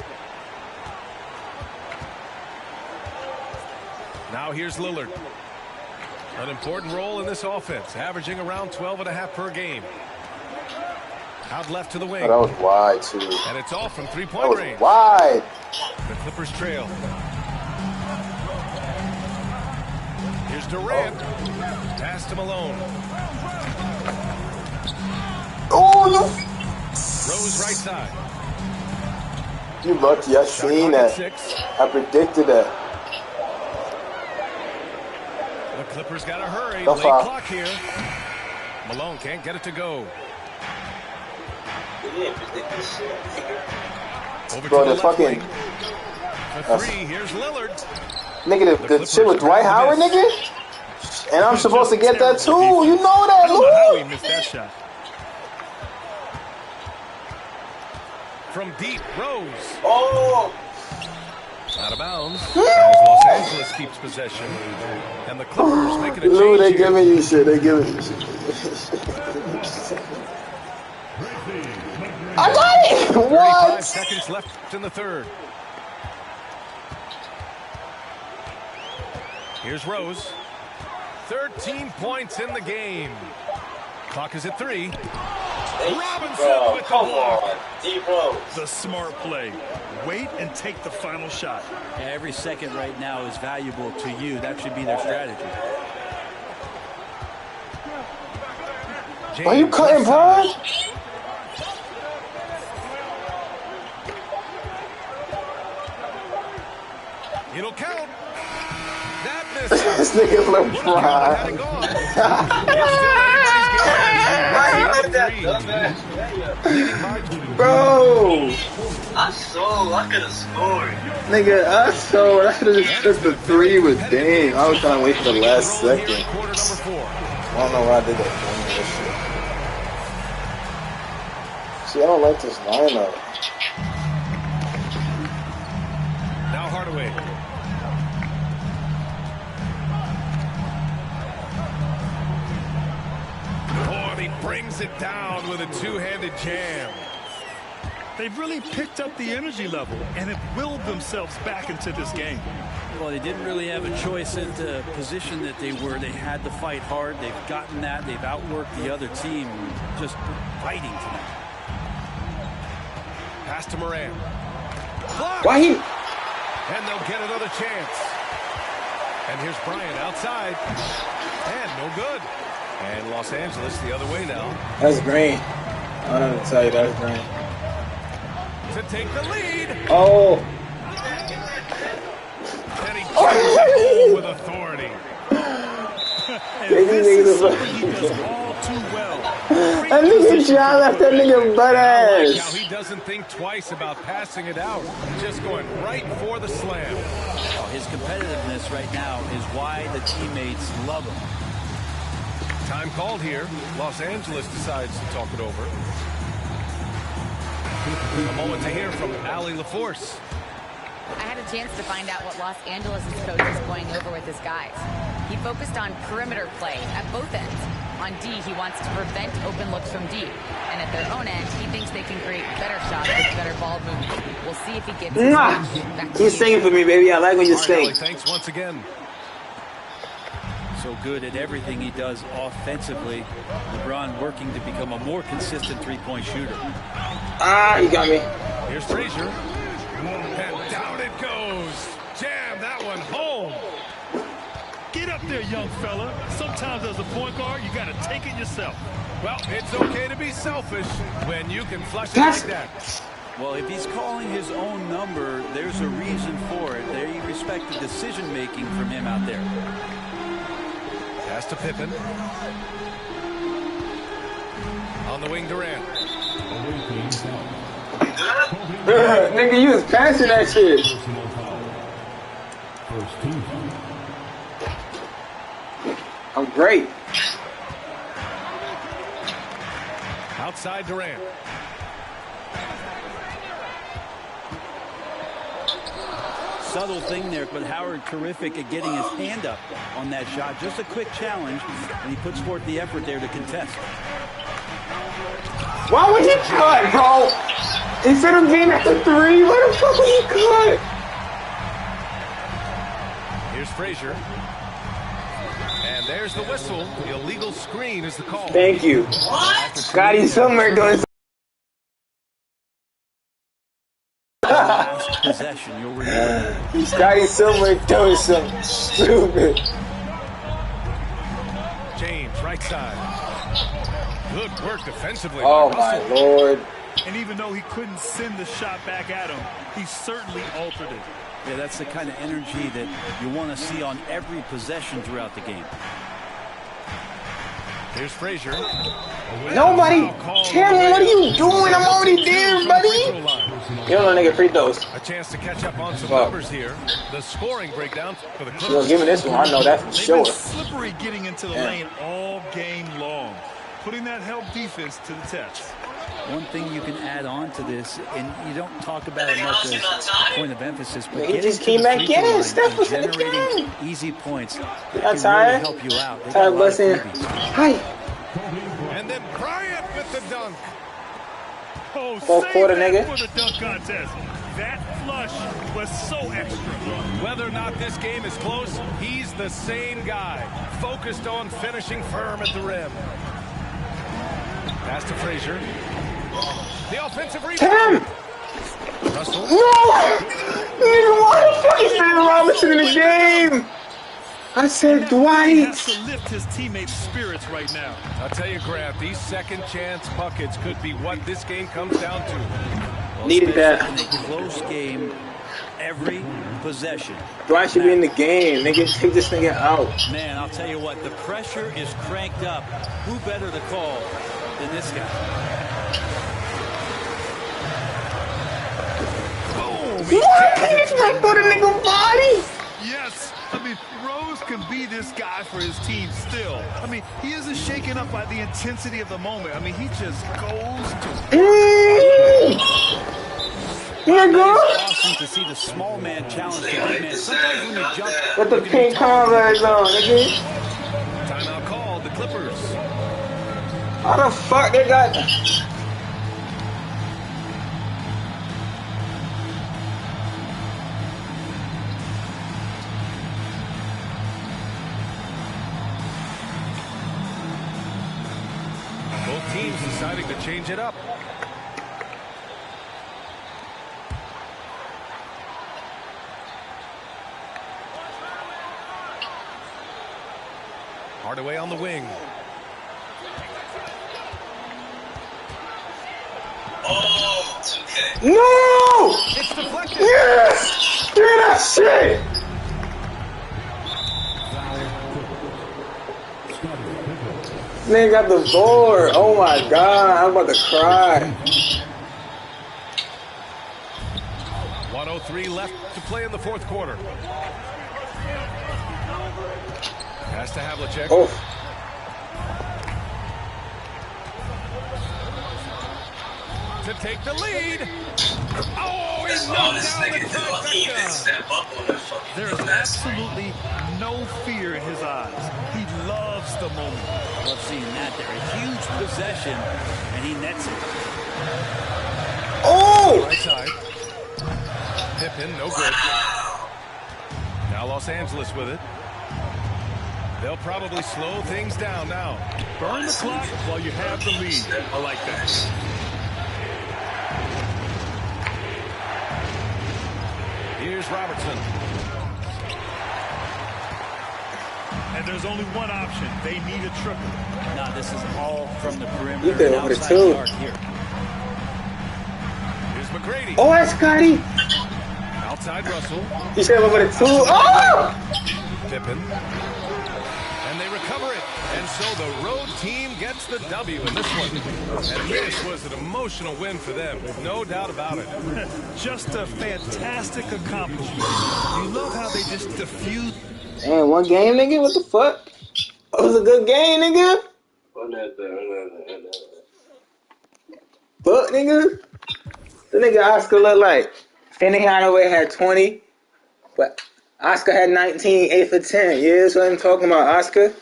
Now here's Lillard. An important role in this offense, averaging around 12.5 per game. Out left to the wing. Oh, that was wide, too. And it's off from three-point range. Wide. The Clippers trail. Here's Durant. Pass to Malone. Oh, no. Rose right side. You lucky. I seen that. I predicted that. The Clippers got to hurry. No Late foul. clock here. Malone can't get it to go. Over Bro, to the the fucking... For 3, here's Lillard. Nigga, the shit with Dwight Howard, nigga? And I'm supposed to get that too. You know that, How Lou. he missed that shot. From deep, Rose. Oh! Out of bounds. As Los Angeles keeps possession. And the Clippers making a change Lou, they here. giving you shit. They giving you shit. I got it! 35 What? seconds left in the 3rd. Here's Rose. 13 points in the game. Clock is at 3. Robinson with the block. The smart play. Wait and take the final shot. Yeah, every second right now is valuable to you. That should be their strategy. Are you cutting, bro? It'll count. That misses. This nigga LeBron. Bro. I could have scored. Nigga, I should have just took the 3 with Dame. I was trying to wait for the last second. I don't know why I did that. See, I don't like this lineup. Now Hardaway. Oh, and he brings it down with a two-handed jam. They've really picked up the energy level and have willed themselves back into this game. Well, they didn't really have a choice at the position that they were. They had to fight hard. They've gotten that. They've outworked the other team, just fighting tonight. Pass to Moran. Blocked. Why he? And they'll get another chance. And here's Bryant outside. And no good. And Los Angeles the other way now. That's green. I don't know to tell you, that's green. To take the lead. Oh. And he jumps it home with authority. That nigga John left that nigga butt ass. How he doesn't think twice about passing it out. Just going right for the slam. Oh, his competitiveness right now is why the teammates love him. Time called here. Los Angeles decides to talk it over. A moment to hear from Allie LaForce. I had a chance to find out what Los Angeles' coach is going over with his guys. He focused on perimeter play at both ends. On D, he wants to prevent open looks from deep. And at their own end, he thinks they can create better shots with better ball movement. We'll see if he gets his back to He's singing for me, baby. I like when you sing. Thanks once again. So good at everything he does offensively. LeBron working to become a more consistent three-point shooter. Ah, he got me. Here's Frazier. And down it goes. Jam that one home. Get up there, young fella. Sometimes as a point guard, you got to take it yourself. Well, it's okay to be selfish when you can flush it like that. Well, if he's calling his own number, there's a reason for it. They respect the decision-making from him out there. Pass to Pippen. On the wing, Durant. Nigga, you was passing that shit. I'm great. Outside Durant. Subtle thing there, but Howard terrific at getting his hand up on that shot. Just a quick challenge, and he puts forth the effort there to contest. Why would he cut, bro? Instead of being at the 3, why the fuck would he cut? Here's Frazier. And there's the whistle. The illegal screen is the call. Thank you. Scotty somewhere doing Last possession, you'll remember. Scotty somewhere doing something stupid. James, right side. Good work defensively. Oh my Lord. And even though he couldn't send the shot back at him, he certainly altered it. Yeah, that's the kind of energy that you want to see on every possession throughout the game. Here's Frazier. Nobody. Cameron, what are you doing? I'm already there, buddy. You don't know, nigga, free throws. A chance to catch up on some numbers here. The scoring breakdown for the Clippers. You're giving this one, I know that for sure. They've been slippery getting into the lane all game long, putting that help defense to the test. One thing you can add on to this, and you don't talk about it much as a point of emphasis, but he just came back in. Steph was in the generating easy points you can tired? really help you out. Tired listening. Hi. And then Bryant with the dunk. Oh, Fourth quarter, nigga. For the dunk contest. That flush was so extra. Whether or not this game is close, he's the same guy, focused on finishing firm at the rim. Pass to Frazier. The offensive rebound. Russell. No! Nigga, why the fuck is Allen Robinson in the game? I said Dwight. He has to lift his teammates' spirits right now. I'll tell you, Grant, these second chance buckets could be what this game comes down to. Well, needed that. In a close game, every possession. Dwight should be in the game. Nigga, take this nigga out. Man, I'll tell you what, the pressure is cranked up. Who better to call than this guy? What? It's right for the nigga body. Yes. I mean, Rose can be this guy for his team still. I mean, he isn't shaken up by the intensity of the moment. I mean, he just goes to Here It's go. awesome to see the small man challenge the big man. Sometimes when you jump, With the pink Converse on, nigga. Timeout called, the Clippers. How the fuck they got... Both teams deciding to change it up. Hardaway on the wing. Oh, it's okay. No! It's deflected. Yes! Give me that shit! Nigga got the board. Oh my god, I'm about to cry. 1:03 left to play in the fourth quarter. Pass to Havlicek. Oh. To take the lead. Oh, he's knocked This down the nigga did lucky he didn't trifecta. step up on that fucking There is absolutely no fear in his eyes. He loves the moment. love seeing that there. A huge possession, and he nets it. Oh! Right side. Pippen, no good. Now Los Angeles with it. They'll probably slow things down now. Burn the clock while you have the lead. I like that. Here's Robertson. And there's only one option. They need a triple. No, this is all from the perimeter. You could and over the outside two. the arc here. Here's McGrady. Oh, that's Scotty. Outside Russell. You said over the two. Oh! Pippen. And they recover it. And so the road team gets the W in this one. And this was an emotional win for them, no doubt about it. Just a fantastic accomplishment. You love how they just diffused. Damn, one game, nigga? What the fuck? It was a good game, nigga? Fuck, nigga? The nigga Oscar looked like Finney Hardaway had 20, but Oscar had 19, 8 for 10. Yeah, that's what I'm talking about, Oscar.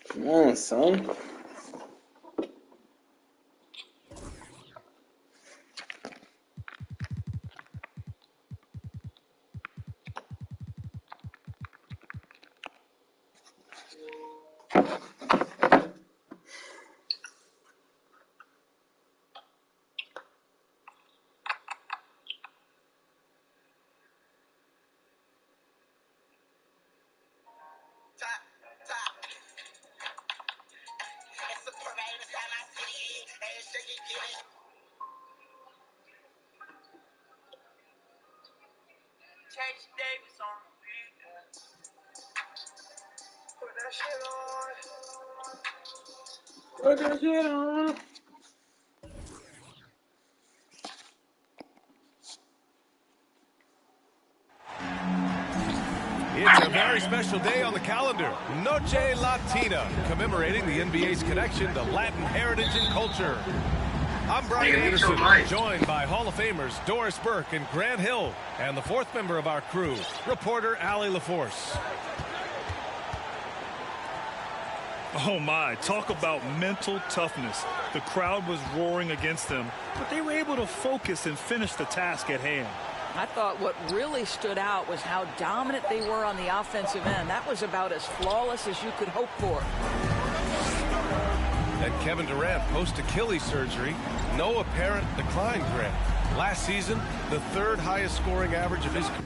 Come on, son. Chase Davis on the beat. Put that shit on. Put that shit on. It's a very special day on the calendar. Noche Latina, commemorating the NBA's connection to Latin heritage and culture. I'm Brian Anderson, joined by Hall of Famers Doris Burke and Grant Hill, and the fourth member of our crew, reporter Allie LaForce. Oh my, talk about mental toughness. The crowd was roaring against them, but they were able to focus and finish the task at hand. I thought what really stood out was how dominant they were on the offensive end. That was about as flawless as you could hope for. And Kevin Durant post-Achilles surgery, no apparent decline, Grant. Last season, the third highest scoring average of his career.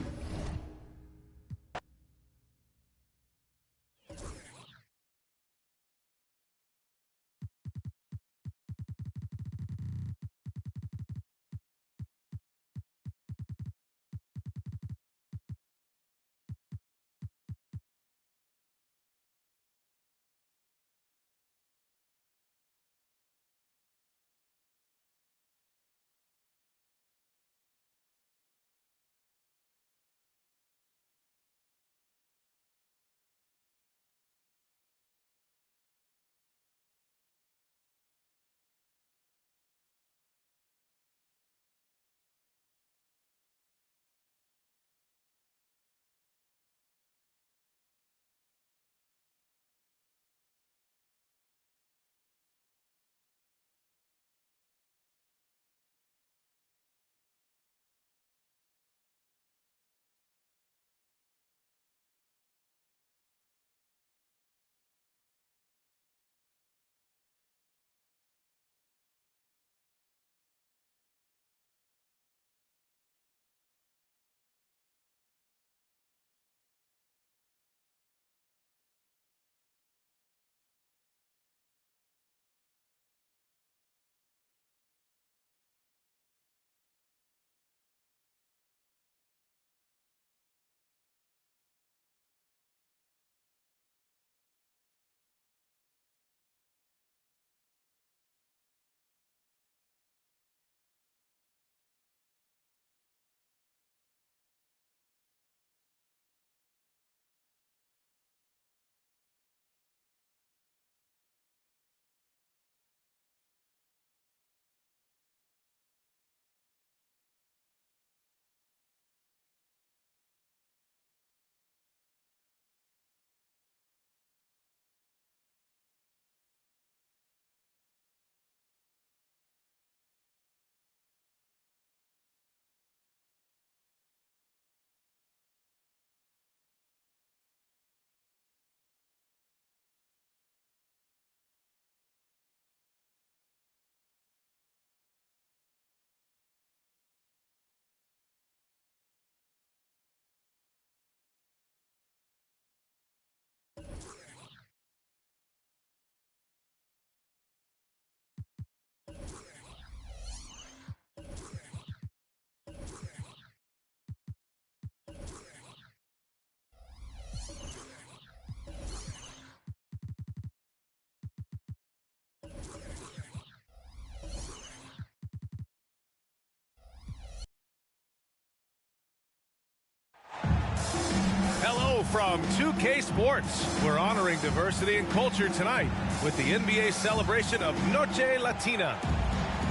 from 2K Sports. We're honoring diversity and culture tonight with the NBA celebration of Noche Latina.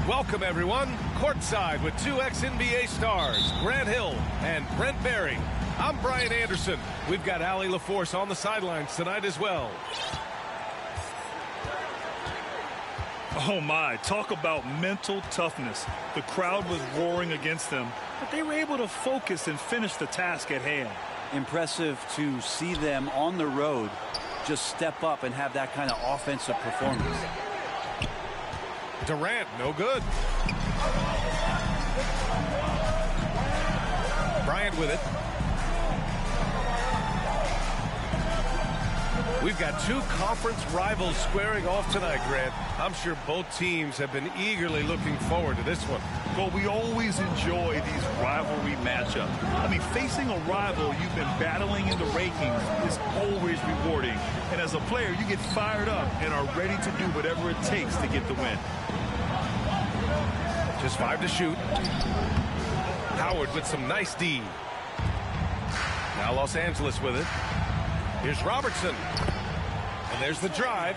Welcome, everyone. Courtside with two ex-NBA stars, Grant Hill and Brent Barry. I'm Brian Anderson. We've got Allie LaForce on the sidelines tonight as well. Oh, my. Talk about mental toughness. The crowd was roaring against them, but they were able to focus and finish the task at hand. Impressive to see them on the road just step up and have that kind of offensive performance. Durant, no good. Bryant with it. We've got two conference rivals squaring off tonight, Grant. I'm sure both teams have been eagerly looking forward to this one. Well, we always enjoy these rivalry matchups. I mean, facing a rival you've been battling in the rankings is always rewarding. And as a player, you get fired up and are ready to do whatever it takes to get the win. Just 5 to shoot. Howard with some nice D. Now Los Angeles with it. Here's Robertson. And there's the drive.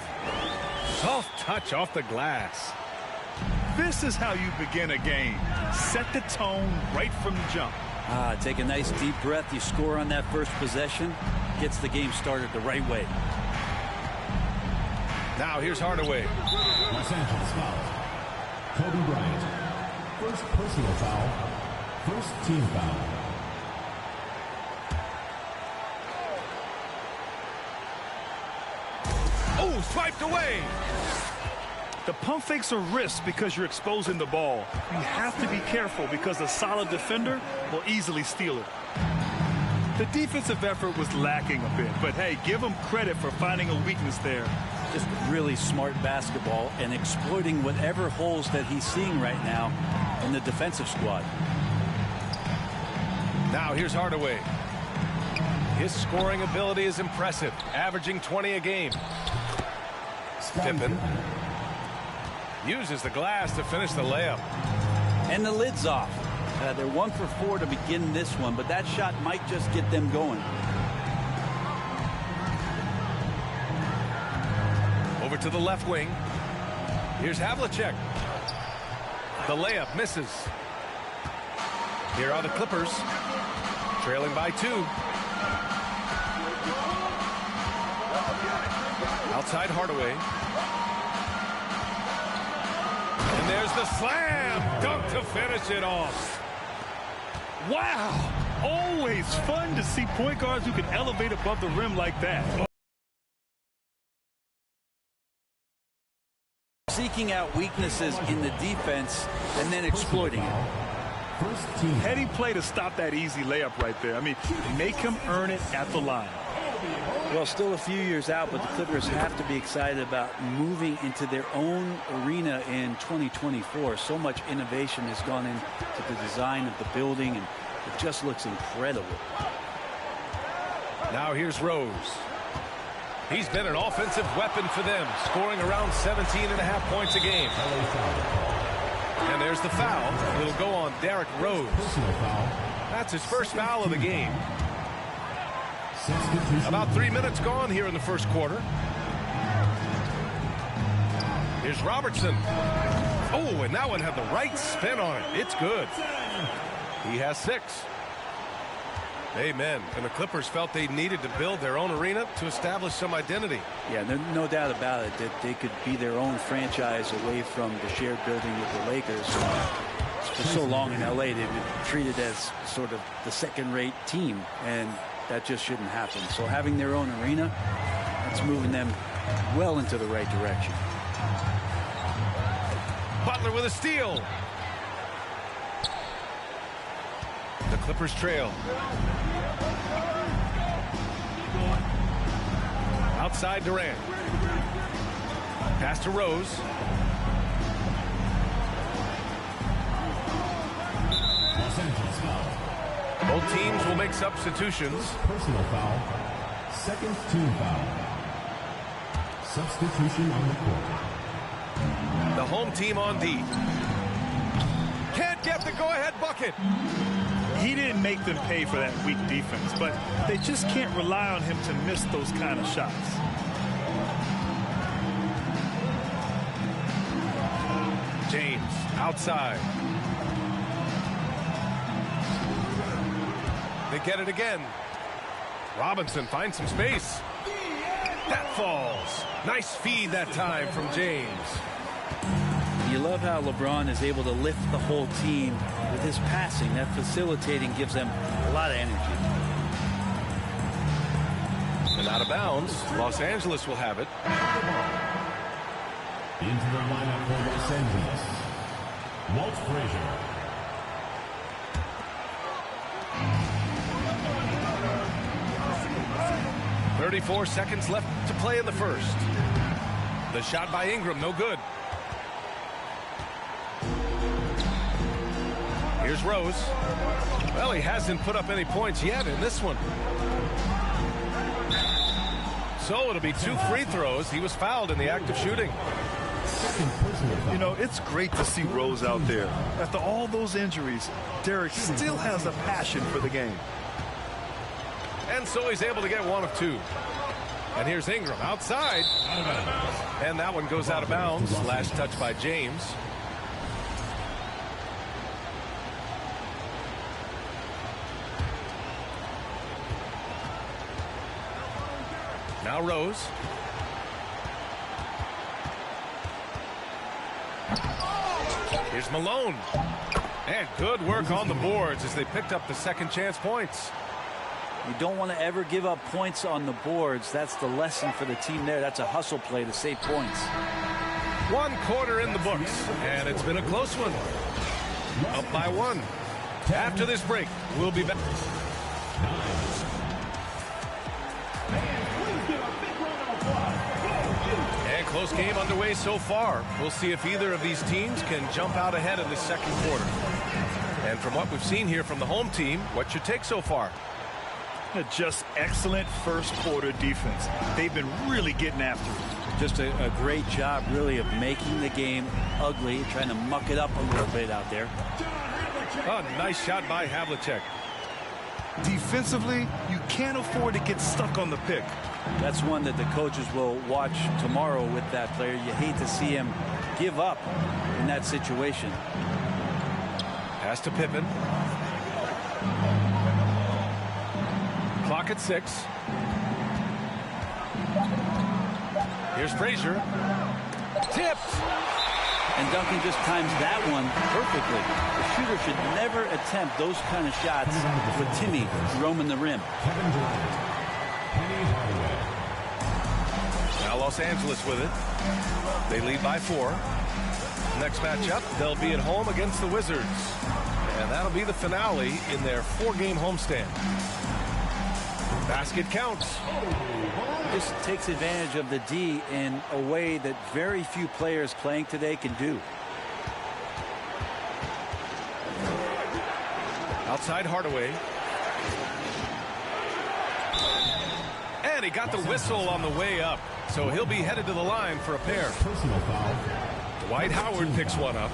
Soft touch off the glass. This is how you begin a game. Set the tone right from the jump. Take a nice deep breath. You score on that first possession. Gets the game started the right way. Now here's Hardaway. Los Angeles foul. Kobe Bryant. First personal foul. First team foul. Oh, swiped away. The pump fakes are risks because you're exposing the ball. You have to be careful because a solid defender will easily steal it. The defensive effort was lacking a bit, but hey, give him credit for finding a weakness there. Just really smart basketball and exploiting whatever holes that he's seeing right now in the defensive squad. Now here's Hardaway. His scoring ability is impressive, averaging 20 a game. Pippen uses the glass to finish the layup. And the lid's off. They're 1 for 4 to begin this one, but that shot might just get them going. Over to the left wing. Here's Havlicek. The layup misses. Here are the Clippers, trailing by 2. Outside Hardaway. And there's the slam dunk to finish it off. Wow. Always fun to see point guards who can elevate above the rim like that. Seeking out weaknesses in the defense and then exploiting it. Heady play to stop that easy layup right there. I mean, make him earn it at the line. Well, still a few years out, but the Clippers have to be excited about moving into their own arena in 2024. So much innovation has gone into the design of the building, and it just looks incredible. Now here's Rose. He's been an offensive weapon for them, scoring around 17.5 points a game. And there's the foul. It'll go on Derrick Rose. That's his first foul of the game. About 3 minutes gone here in the first quarter. Here's Robertson. Oh, and that one had the right spin on it. It's good. He has 6. Amen. And the Clippers felt they needed to build their own arena to establish some identity. Yeah, no doubt about it that they could be their own franchise away from the shared building with the Lakers. For so long in L.A., they've been treated as sort of the second-rate team, and that just shouldn't happen. So having their own arena, that's moving them well into the right direction. Butler with a steal. The Clippers trail. Outside Durant. Pass to Rose. Los Angeles foul. Both teams will make substitutions. Personal foul. Second team foul. Substitution on the court. The home team on D. Can't get the go-ahead bucket. He didn't make them pay for that weak defense, but they just can't rely on him to miss those kind of shots. James outside. They get it again. Robinson finds some space. That falls. Nice feed that time from James. You love how LeBron is able to lift the whole team with his passing. That facilitating gives them a lot of energy. And out of bounds, Los Angeles will have it. Into the lineup for Los Angeles, Walt Frazier. .34 seconds left to play in the first. The shot by Ingram, no good. Here's Rose. Well, he hasn't put up any points yet in this one. So it'll be 2 free throws. He was fouled in the act of shooting. You know, it's great to see Rose out there. After all those injuries, Derek still has a passion for the game. And so he's able to get 1 of 2. And here's Ingram outside. And that one goes out of bounds. Last touch by James. Now Rose. Here's Malone. And good work on the boards as they picked up the second chance points. You don't want to ever give up points on the boards. That's the lesson for the team there. That's a hustle play to save points. 1 quarter in the books, and it's been a close one. Up by 1. After this break, we'll be back. And close game underway so far. We'll see if either of these teams can jump out ahead in the second quarter. And from what we've seen here from the home team, what's your take so far? Just excellent first quarter defense. They've been really getting after it. Just a great job, really, of making the game ugly, trying to muck it up a little bit out there. Oh, nice shot by Havlicek. Defensively, you can't afford to get stuck on the pick. That's one that the coaches will watch tomorrow with that player. You hate to see him give up in that situation. Pass to Pippen. Clock at 6. Here's Frazier. Tipped. And Duncan just times that one perfectly. The shooter should never attempt those kind of shots with Timmy roaming the rim. Now Los Angeles with it. They lead by 4. Next matchup, they'll be at home against the Wizards. And that'll be the finale in their 4-game homestand. Basket counts. This takes advantage of the D in a way that very few players playing today can do. Outside Hardaway. And he got the whistle on the way up. So he'll be headed to the line for a pair. Personal foul. Dwight Howard picks one up.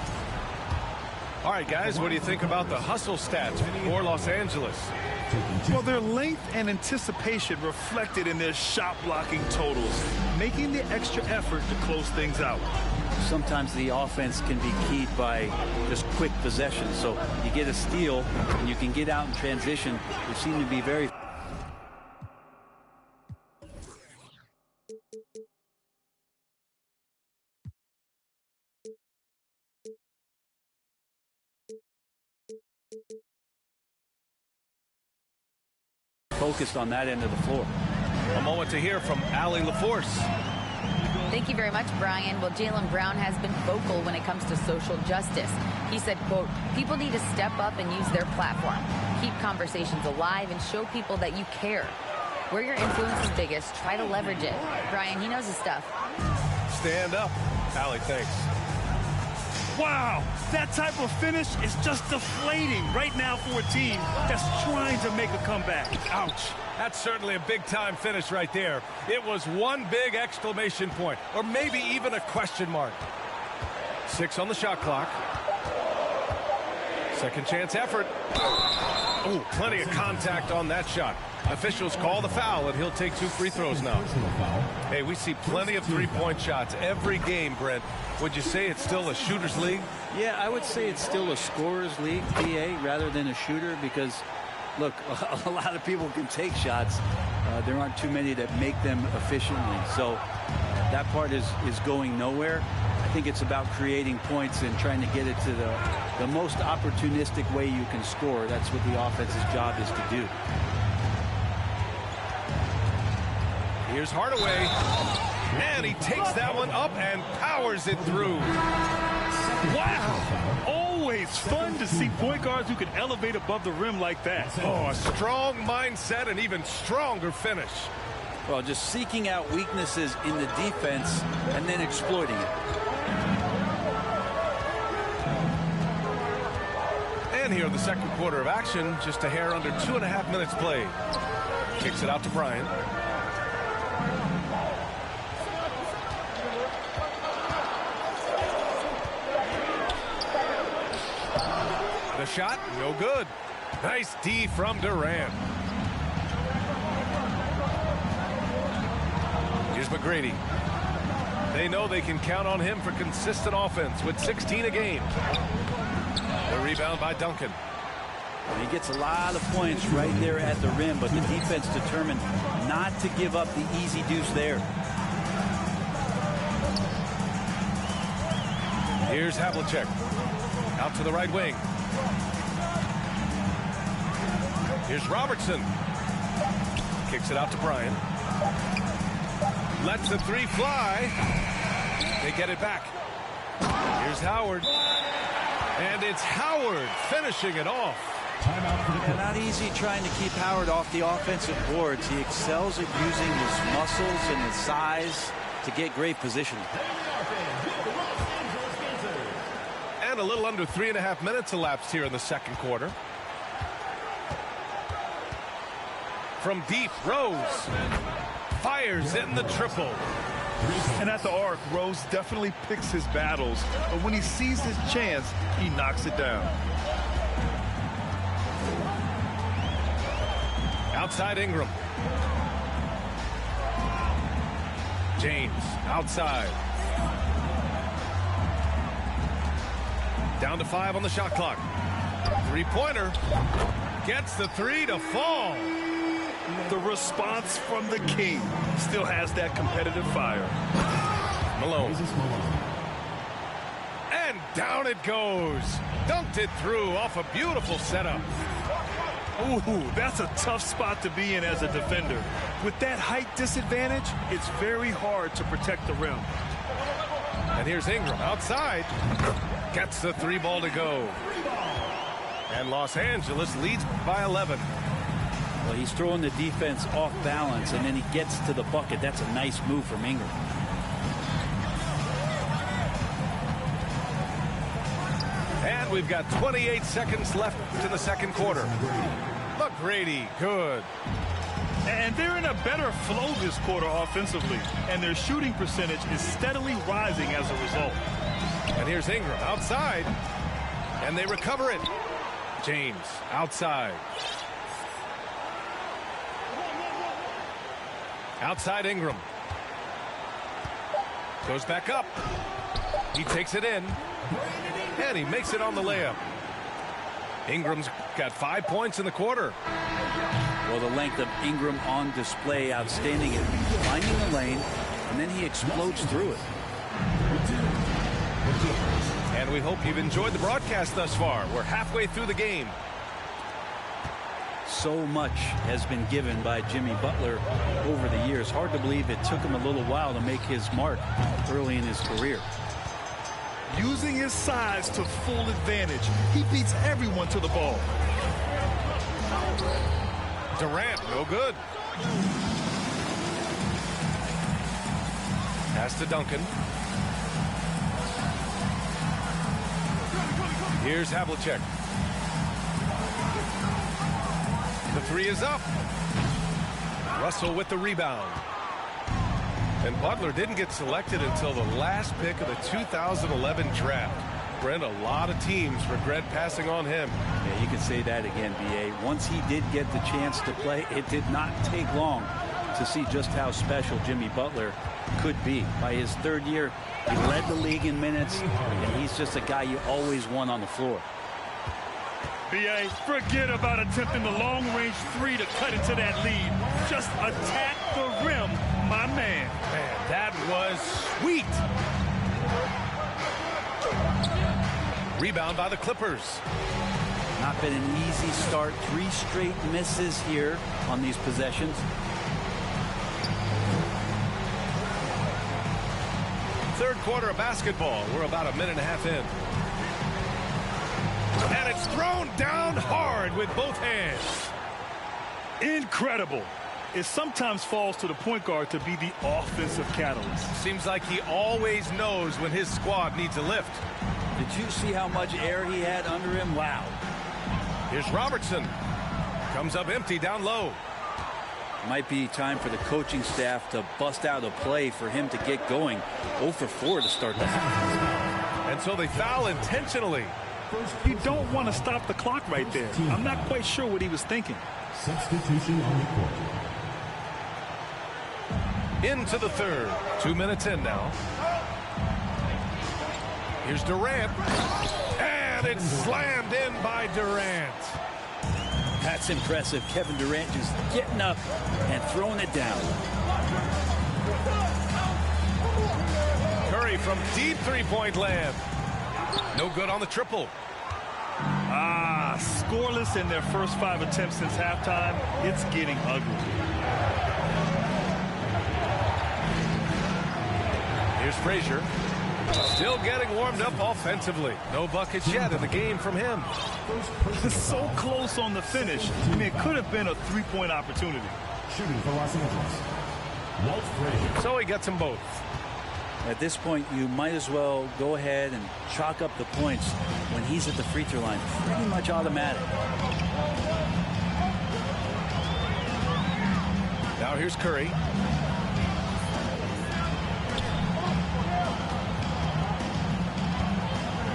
All right, guys, what do you think about the hustle stats for Los Angeles? Well, their length and anticipation reflected in their shot blocking totals, making the extra effort to close things out. Sometimes the offense can be keyed by just quick possession. So you get a steal and you can get out in transition. They seem to be very focused on that end of the floor. A moment to hear from Allie LaForce. Thank you very much, Brian. Well, Jaylen Brown has been vocal when it comes to social justice. He said, quote, people need to step up and use their platform. Keep conversations alive and show people that you care. Where your influence is biggest, try to leverage it. Brian, he knows his stuff. Stand up. Allie, thanks. Wow, that type of finish is just deflating right now for a team that's trying to make a comeback. Ouch. That's certainly a big-time finish right there. It was one big exclamation point, or maybe even a question mark. 6 on the shot clock. Second chance effort. Oh, plenty of contact on that shot. Officials call the foul, and he'll take 2 free throws now. Hey, we see plenty of three-point shots every game, Brent. Would you say it's still a shooter's league? Yeah, I would say it's still a scorer's league, PA, rather than a shooter, because, look, a lot of people can take shots. There aren't too many that make them efficiently. So that part is going nowhere. I think it's about creating points and trying to get it to the most opportunistic way you can score. That's what the offense's job is to do. Here's Hardaway, and he takes that one up and powers it through. Wow! Always fun to see point guards who can elevate above the rim like that. Oh, a strong mindset and even stronger finish. Well, just seeking out weaknesses in the defense and then exploiting it. And here in the second quarter of action, just a hair under 2.5 minutes played. Kicks it out to Bryant. The shot, no good. Nice D from Durant. Here's McGrady. They know they can count on him for consistent offense with 16 a game. The rebound by Duncan. He gets a lot of points right there at the rim, but the defense determined not to give up the easy deuce there. Here's Havlicek. Out to the right wing. Here's Robertson. Kicks it out to Bryant. Lets the 3 fly. They get it back. Here's Howard. And it's Howard finishing it off. Yeah, not easy trying to keep Howard off the offensive boards. He excels at using his muscles and his size to get great positioning. And a little under 3.5 minutes elapsed here in the second quarter. From deep, Rose fires in the triple. And at the arc, Rose definitely picks his battles, but when he sees his chance, he knocks it down. Outside Ingram. James outside. Down to 5 on the shot clock. 3-pointer. Gets the 3 to fall. The response from the King still has that competitive fire. Malone. And down it goes. Dunked it through off a beautiful setup. Ooh, that's a tough spot to be in as a defender. With that height disadvantage, it's very hard to protect the rim. And here's Ingram outside. Gets the 3 ball to go. And Los Angeles leads by 11. Well, he's throwing the defense off balance, and then he gets to the bucket. That's a nice move from Ingram. And we've got 28 seconds left in the second quarter. McGrady, good. And they're in a better flow this quarter offensively, and their shooting percentage is steadily rising as a result. And here's Ingram outside, and they recover it. James outside. Outside Ingram. Goes back up. He takes it in. And he makes it on the layup. Ingram's got 5 points in the quarter. Well, the length of Ingram on display, outstanding at finding the lane, and then he explodes through it. And we hope you've enjoyed the broadcast thus far. We're halfway through the game. So much has been given by Jimmy Butler over the years. Hard to believe it took him a little while to make his mark early in his career. Using his size to full advantage, he beats everyone to the ball. Durant, no good. Pass to Duncan. Here's Havlicek. The 3 is up. Russell with the rebound. And Butler didn't get selected until the last pick of the 2011 draft. Brent, a lot of teams regret passing on him. Yeah, you can say that again, B.A. Once he did get the chance to play, it did not take long to see just how special Jimmy Butler could be. By his third year, he led the league in minutes, and he's just a guy you always want on the floor. B.A., forget about attempting the long-range three to cut into that lead. Just attack the rim, my man. Man, that was sweet. Rebound by the Clippers. Not been an easy start. 3 straight misses here on these possessions. Third quarter of basketball. We're about a minute and a half in. And it's thrown down hard with both hands. Incredible. It sometimes falls to the point guard to be the offensive catalyst. Seems like he always knows when his squad needs a lift. Did you see how much air he had under him? Wow. Here's Robertson. Comes up empty down low. Might be time for the coaching staff to bust out a play for him to get going. 0 for 4 to start the half. And so they foul intentionally. You don't want to stop the clock right there. I'm not quite sure what he was thinking. Substitution on the court. Into the third. 2 minutes in now. Here's Durant. And it's slammed in by Durant. That's impressive. Kevin Durant just getting up and throwing it down. Curry from deep three-point land. No good on the triple. Scoreless in their first 5 attempts since halftime. It's getting ugly. Here's Frazier. Still getting warmed up offensively. No buckets yet in the game from him. So close on the finish. I mean, it could have been a 3-point opportunity. Shooting for Los Angeles, Walt Frazier. So he gets them both. At this point, you might as well go ahead and chalk up the points when he's at the free throw line. Pretty much automatic. Now here's Curry.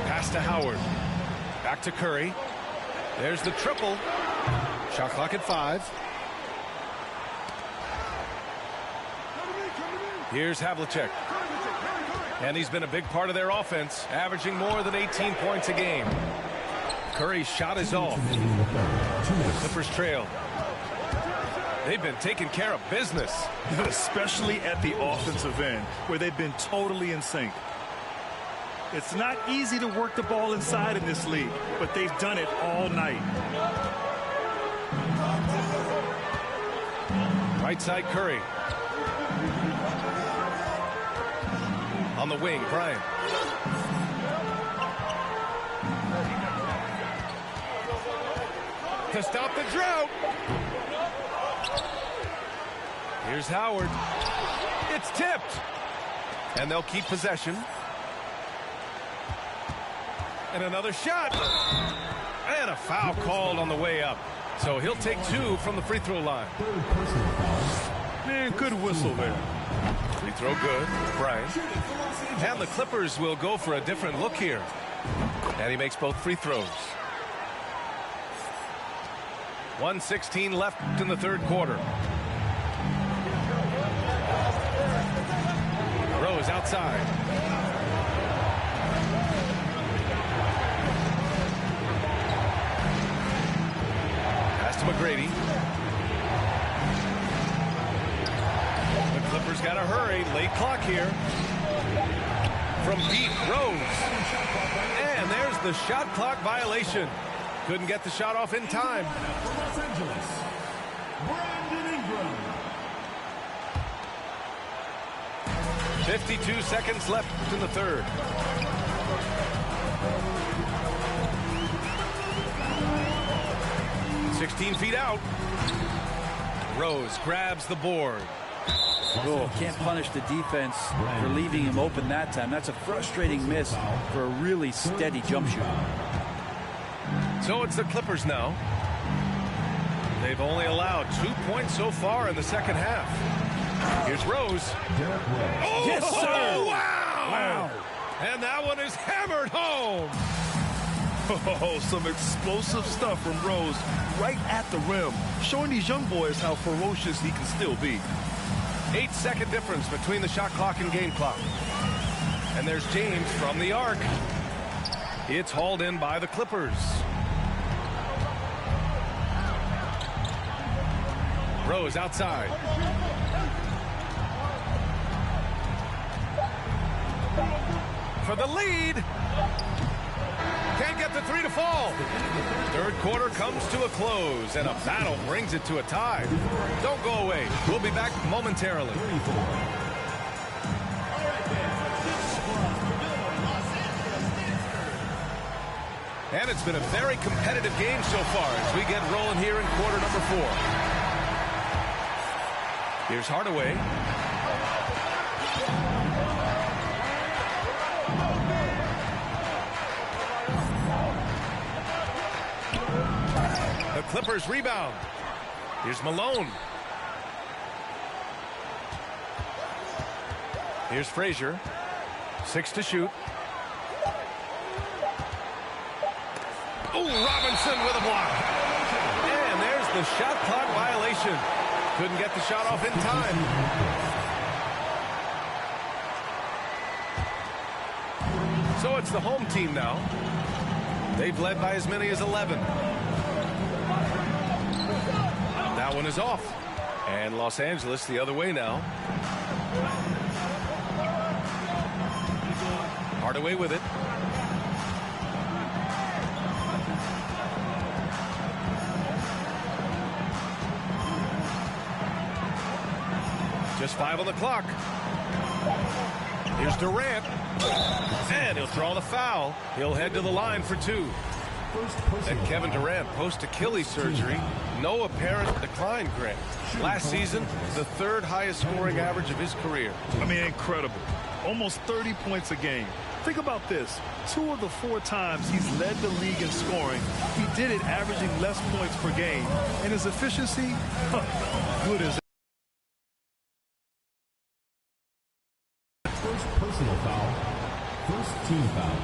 Pass to Howard. Back to Curry. There's the triple. Shot clock at 5. Here's Havlicek. And he's been a big part of their offense, averaging more than 18 points a game. Curry's shot is off. The Clippers trail. They've been taking care of business. Especially at the offensive end, where they've been totally in sync. It's not easy to work the ball inside in this league, but they've done it all night. Right side, Curry. On the wing, Bryant. To stop the drought. Here's Howard. It's tipped. And they'll keep possession. And another shot. And a foul called on the way up. So he'll take 2 from the free throw line. Man, good whistle there. Free throw good. Bryant. And the Clippers will go for a different look here. And he makes both free throws. 1:16 left in the third quarter. Rose outside. Pass to McGrady. The Clippers got to hurry. Late clock here. From deep, Rose. And there's the shot clock violation. Couldn't get the shot off in time. Los Angeles, Brandon Ingram. 52 seconds left in the third. "16 feet out. Rose grabs the board. Oh, can't punish the defense for leaving him open that time. That's a frustrating miss for a really steady jump shot. So it's the Clippers now. They've only allowed 2 points so far in the second half. Here's Rose. Yes, sir. Oh, wow. And that one is hammered home. Oh, some explosive stuff from Rose right at the rim, showing these young boys how ferocious he can still be. 8-second difference between the shot clock and game clock. And there's James from the arc. It's hauled in by the Clippers. Rose outside. For the lead. Can't get the three to fall. Third quarter comes to a close, and a battle brings it to a tie. Don't go away. We'll be back momentarily. And it's been a very competitive game so far as we get rolling here in quarter number 4. Here's Hardaway. The Clippers rebound. Here's Malone. Here's Frazier. 6 to shoot. Oh, Robinson with a block. And there's the shot clock violation. Couldn't get the shot off in time. So it's the home team now. They've led by as many as 11. That one is off. And Los Angeles the other way now. Hardaway with it. Just 5 on the clock. Here's Durant. And he'll draw the foul. He'll head to the line for 2. And Kevin Durant, post-Achilles surgery, no apparent decline, Grant. Last season, the 3rd highest scoring average of his career. I mean, incredible. Almost 30 points a game. Think about this. 2 of the 4 times he's led the league in scoring, he did it averaging less points per game. And his efficiency, good as First personal foul. First team foul.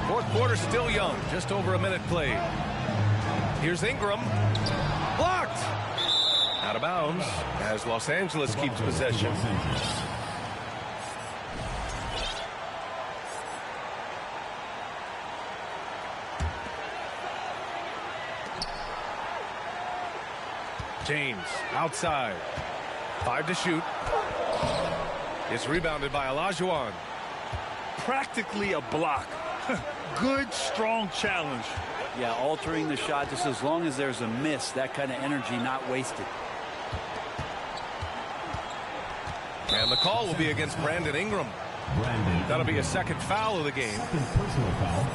Fourth quarter still young, just over a minute played. Here's Ingram. Blocked. Out of bounds as Los Angeles keeps possession. James outside. 5 to shoot. It's rebounded by Olajuwon. practically a block. Good, strong challenge. Yeah, altering the shot just as long as there's a miss, that kind of energy not wasted. And the call will be against Brandon Ingram. That'll be a second foul of the game. Second personal foul.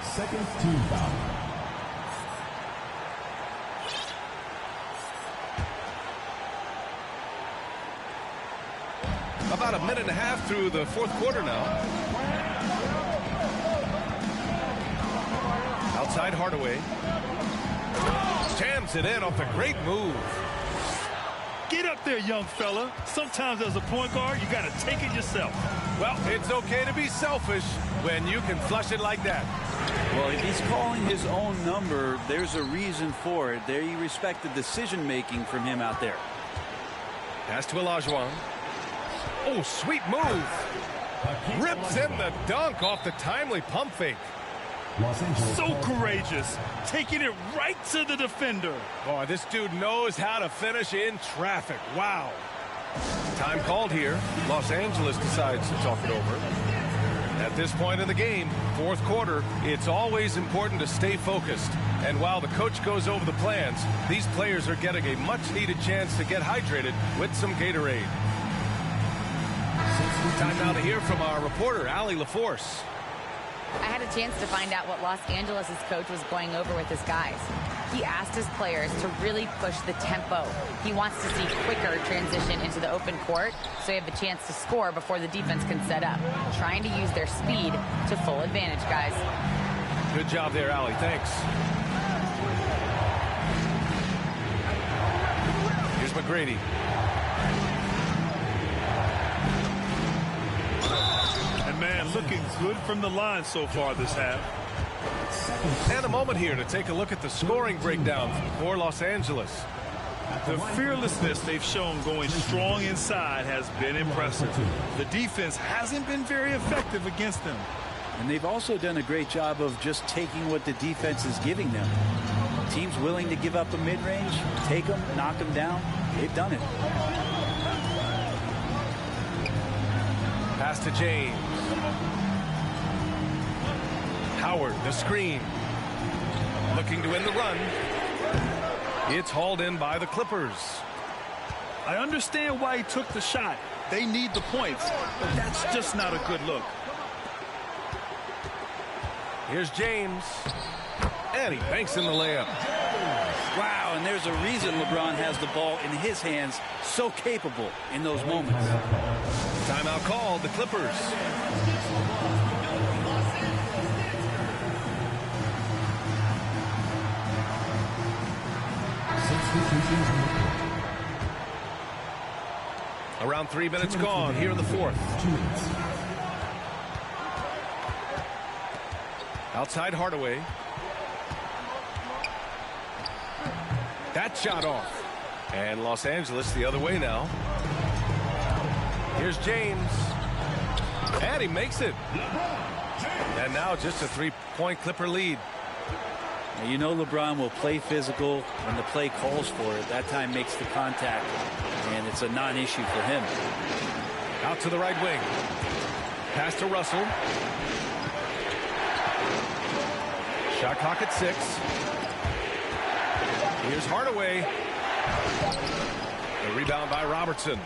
Second team foul. About a minute and a half through the fourth quarter now. Outside Hardaway. Jams it in off the great move. Get up there, young fella. Sometimes as a point guard, you got to take it yourself. Well, it's okay to be selfish when you can flush it like that. Well, if he's calling his own number, there's a reason for it. There, you respect the decision-making from him out there. Pass to Olajuwon. Oh, sweet move. Rips in the dunk off the timely pump fake. So courageous, taking it right to the defender. Boy, this dude knows how to finish in traffic. Wow. Time called here. Los Angeles decides to talk it over. At this point in the game, fourth quarter, it's always important to stay focused. And while the coach goes over the plans, these players are getting a much-needed chance to get hydrated with some Gatorade. Time now to hear from our reporter, Allie LaForce. I had a chance to find out what Los Angeles' coach was going over with his guys. He asked his players to really push the tempo. He wants to see quicker transition into the open court so they have a chance to score before the defense can set up. Trying to use their speed to full advantage, guys. Good job there, Allie. Thanks. Here's McGrady. Man, looking good from the line so far this half. And a moment here to take a look at the scoring breakdown for Los Angeles. The fearlessness they've shown going strong inside has been impressive. The defense hasn't been very effective against them. And they've also done a great job of just taking what the defense is giving them. Teams willing to give up a mid-range, take them, knock them down. They've done it. Pass to James. Howard, the screen. Looking to win the run. It's hauled in by the Clippers. I understand why he took the shot. They need the points, but that's just not a good look. Here's James. And he banks in the layup. Wow, and there's a reason LeBron has the ball in his hands, so capable in those moments. Timeout called, the Clippers. Around 3 minutes gone here in the fourth. Outside Hardaway. That shot off. And Los Angeles the other way now. Here's James. And he makes it. And now just a 3-point Clipper lead. Now, you know LeBron will play physical when the play calls for it. That time makes the contact, and it's a non-issue for him. Out to the right wing. Pass to Russell. Shot clock at 6. Here's Hardaway. The rebound by Robertson.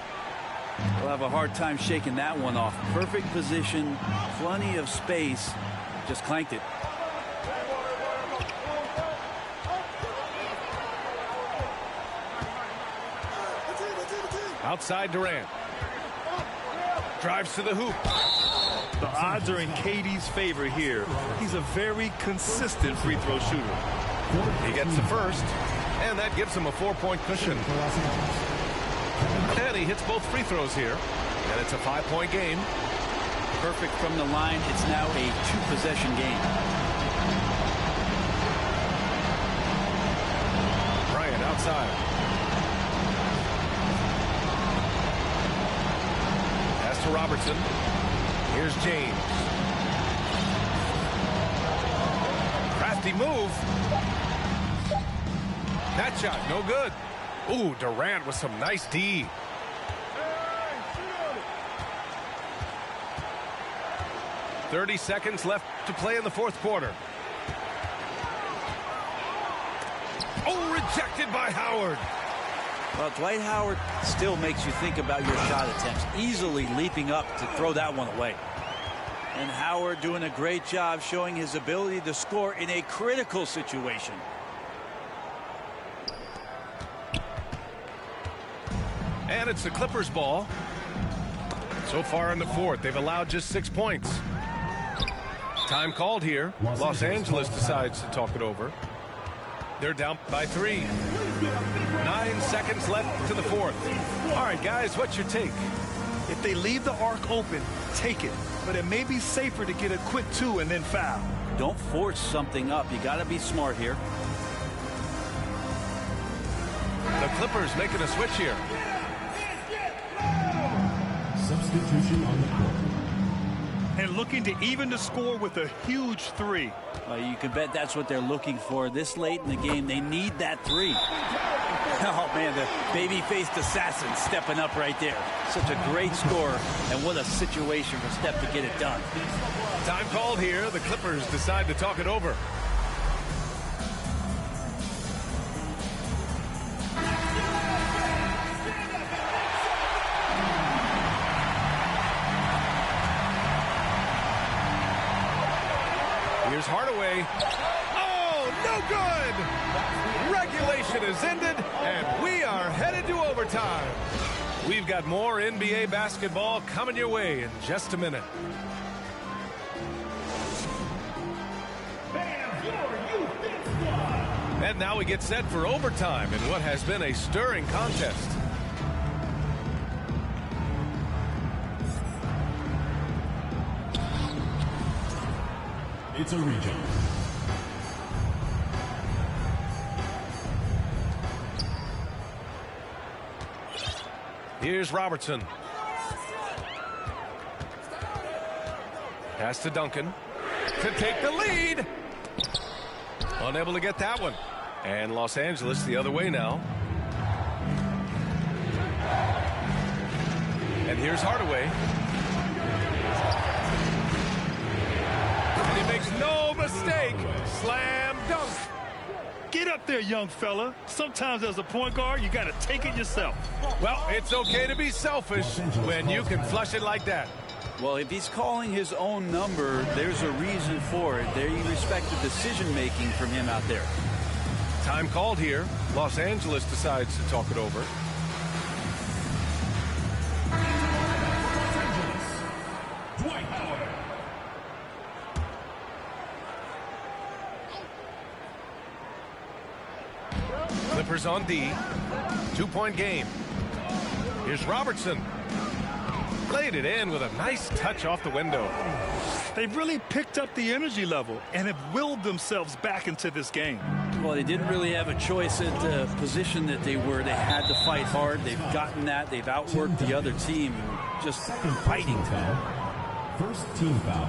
We'll have a hard time shaking that one off. Perfect position, plenty of space. Just clanked it. Outside Durant. Drives to the hoop. The odds are in KD's favor here. He's a very consistent free throw shooter. He gets the first, and that gives him a 4-point cushion. And he hits both free throws here, and it's a 5-point game. Perfect from the line. It's now a 2-possession game. Bryant outside. Pass to Robertson. Here's James. Crafty move. That shot, no good. Ooh, Durant with some nice D. .30 seconds left to play in the fourth quarter. Oh, rejected by Howard. Well, Dwight Howard still makes you think about your shot attempts, easily leaping up to throw that one away. And Howard doing a great job showing his ability to score in a critical situation. And it's the Clippers' ball. So far in the fourth, they've allowed just 6 points. Time called here. Los Angeles decides to talk it over. They're down by 3. 9 seconds left to the fourth. All right, guys, what's your take? If they leave the arc open, take it. But it may be safer to get a quick 2 and then foul. Don't force something up. You got to be smart here. The Clippers making a switch here. Substitution on the court. And looking to even the score with a huge 3. You can bet that's what they're looking for. This late in the game, they need that 3. Oh, man, the baby-faced assassin stepping up right there. Such a great score, and what a situation for Steph to get it done. Time called here. The Clippers decide to talk it over. Here's Hardaway. Oh, no good! Regulation is ended, and we are headed to overtime. We've got more NBA basketball coming your way in just a minute. And now we get set for overtime in what has been a stirring contest. It's a region. Here's Robertson. Pass to Duncan to take the lead. Unable to get that one. And Los Angeles the other way now. And here's Hardaway. And he makes no mistake. Slam dunk. Get up there, young fella. Sometimes as a point guard, you got to take it yourself. Well, it's okay to be selfish when you can flush it like that. Well, if he's calling his own number, there's a reason for it. They respect the decision-making from him out there. Time called here. Los Angeles decides to talk it over. Dwight Howard. Clippers on D. 2-point game. Here's Robertson. Played it in with a nice touch off the window. They've really picked up the energy level and have willed themselves back into this game. Well, they didn't really have a choice at the position that they were. They had to fight hard. They've gotten that. They've outworked the other team. Just fighting. First team foul.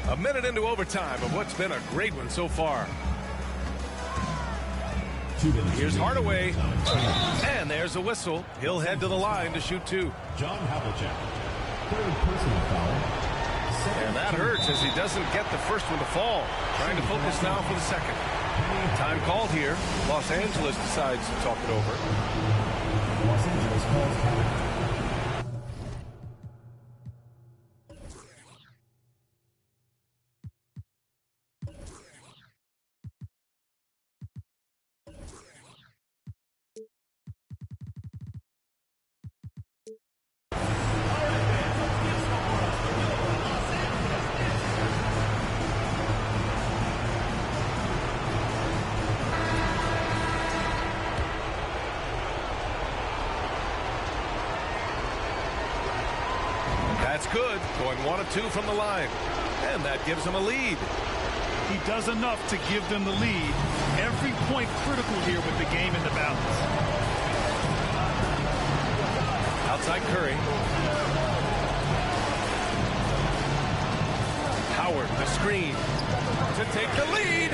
A minute into overtime of what's been a great one so far. Here's Hardaway. And there's a whistle. He'll head to the line to shoot two. John Havlicek. Third personal foul. And that hurts as he doesn't get the first one to fall. Trying to focus now for the second. Time called here. Los Angeles decides to talk it over. Los Angeles calls time. That's good. Going 1 of 2 from the line. And that gives him a lead. He does enough to give them the lead. Every point critical here with the game in the balance. Outside Curry. Howard, the screen to take the lead.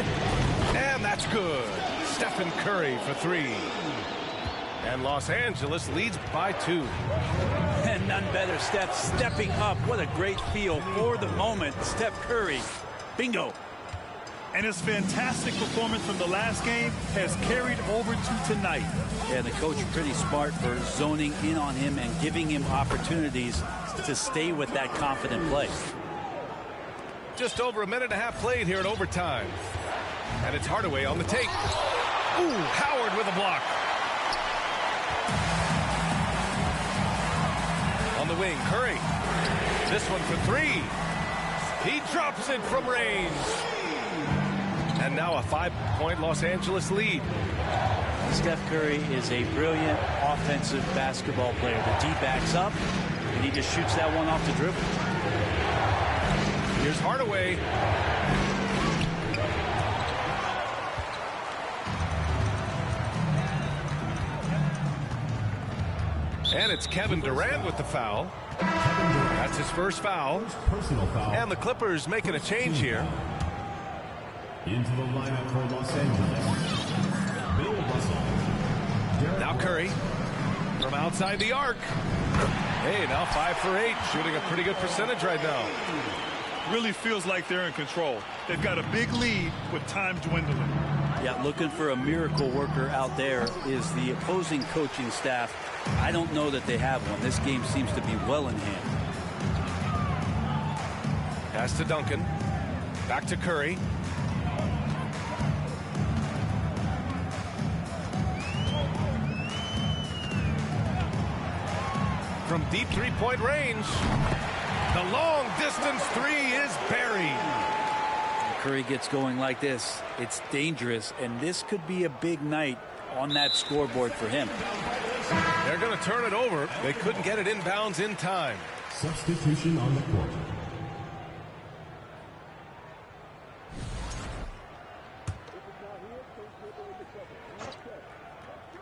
And that's good. Stephen Curry for 3. And Los Angeles leads by 2. And none better, Steph stepping up. What a great feel for the moment. Steph Curry. Bingo. And his fantastic performance from the last game has carried over to tonight. Yeah, the coach pretty smart for zoning in on him and giving him opportunities to stay with that confident play. Just over a minute and a half played here in overtime. And it's Hardaway on the take. Ooh, Howard with a block. On the wing, Curry. This one for 3. He drops it from range. And now a 5-point Los Angeles lead. Steph Curry is a brilliant offensive basketball player. The D backs up, and he just shoots that one off the dribble. Here's Hardaway. And it's Kevin Durant with the foul. That's his first foul. Personal foul. And the Clippers making a change here. Into the lineup for Los Angeles. Bill Russell. Now Curry from outside the arc. Hey, now 5 for 8, shooting a pretty good percentage right now. Really feels like they're in control. They've got a big lead with time dwindling. Yeah, looking for a miracle worker out there is the opposing coaching staff. I don't know that they have one. This game seems to be well in hand. Pass to Duncan. Back to Curry. From deep three-point range, the long distance 3 is buried. Curry gets going like this. It's dangerous, and this could be a big night on that scoreboard for him. They're going to turn it over. They couldn't get it inbounds in time. Substitution on the court.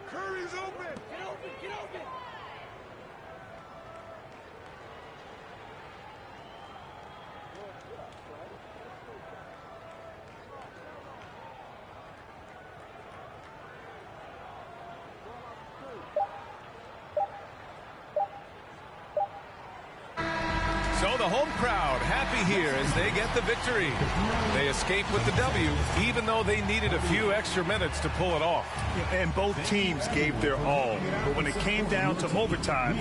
Curry's open. Get open, get open. So the home crowd happy here as they get the victory. They escape with the W, even though they needed a few extra minutes to pull it off. And both teams gave their all. But when it came down to overtime,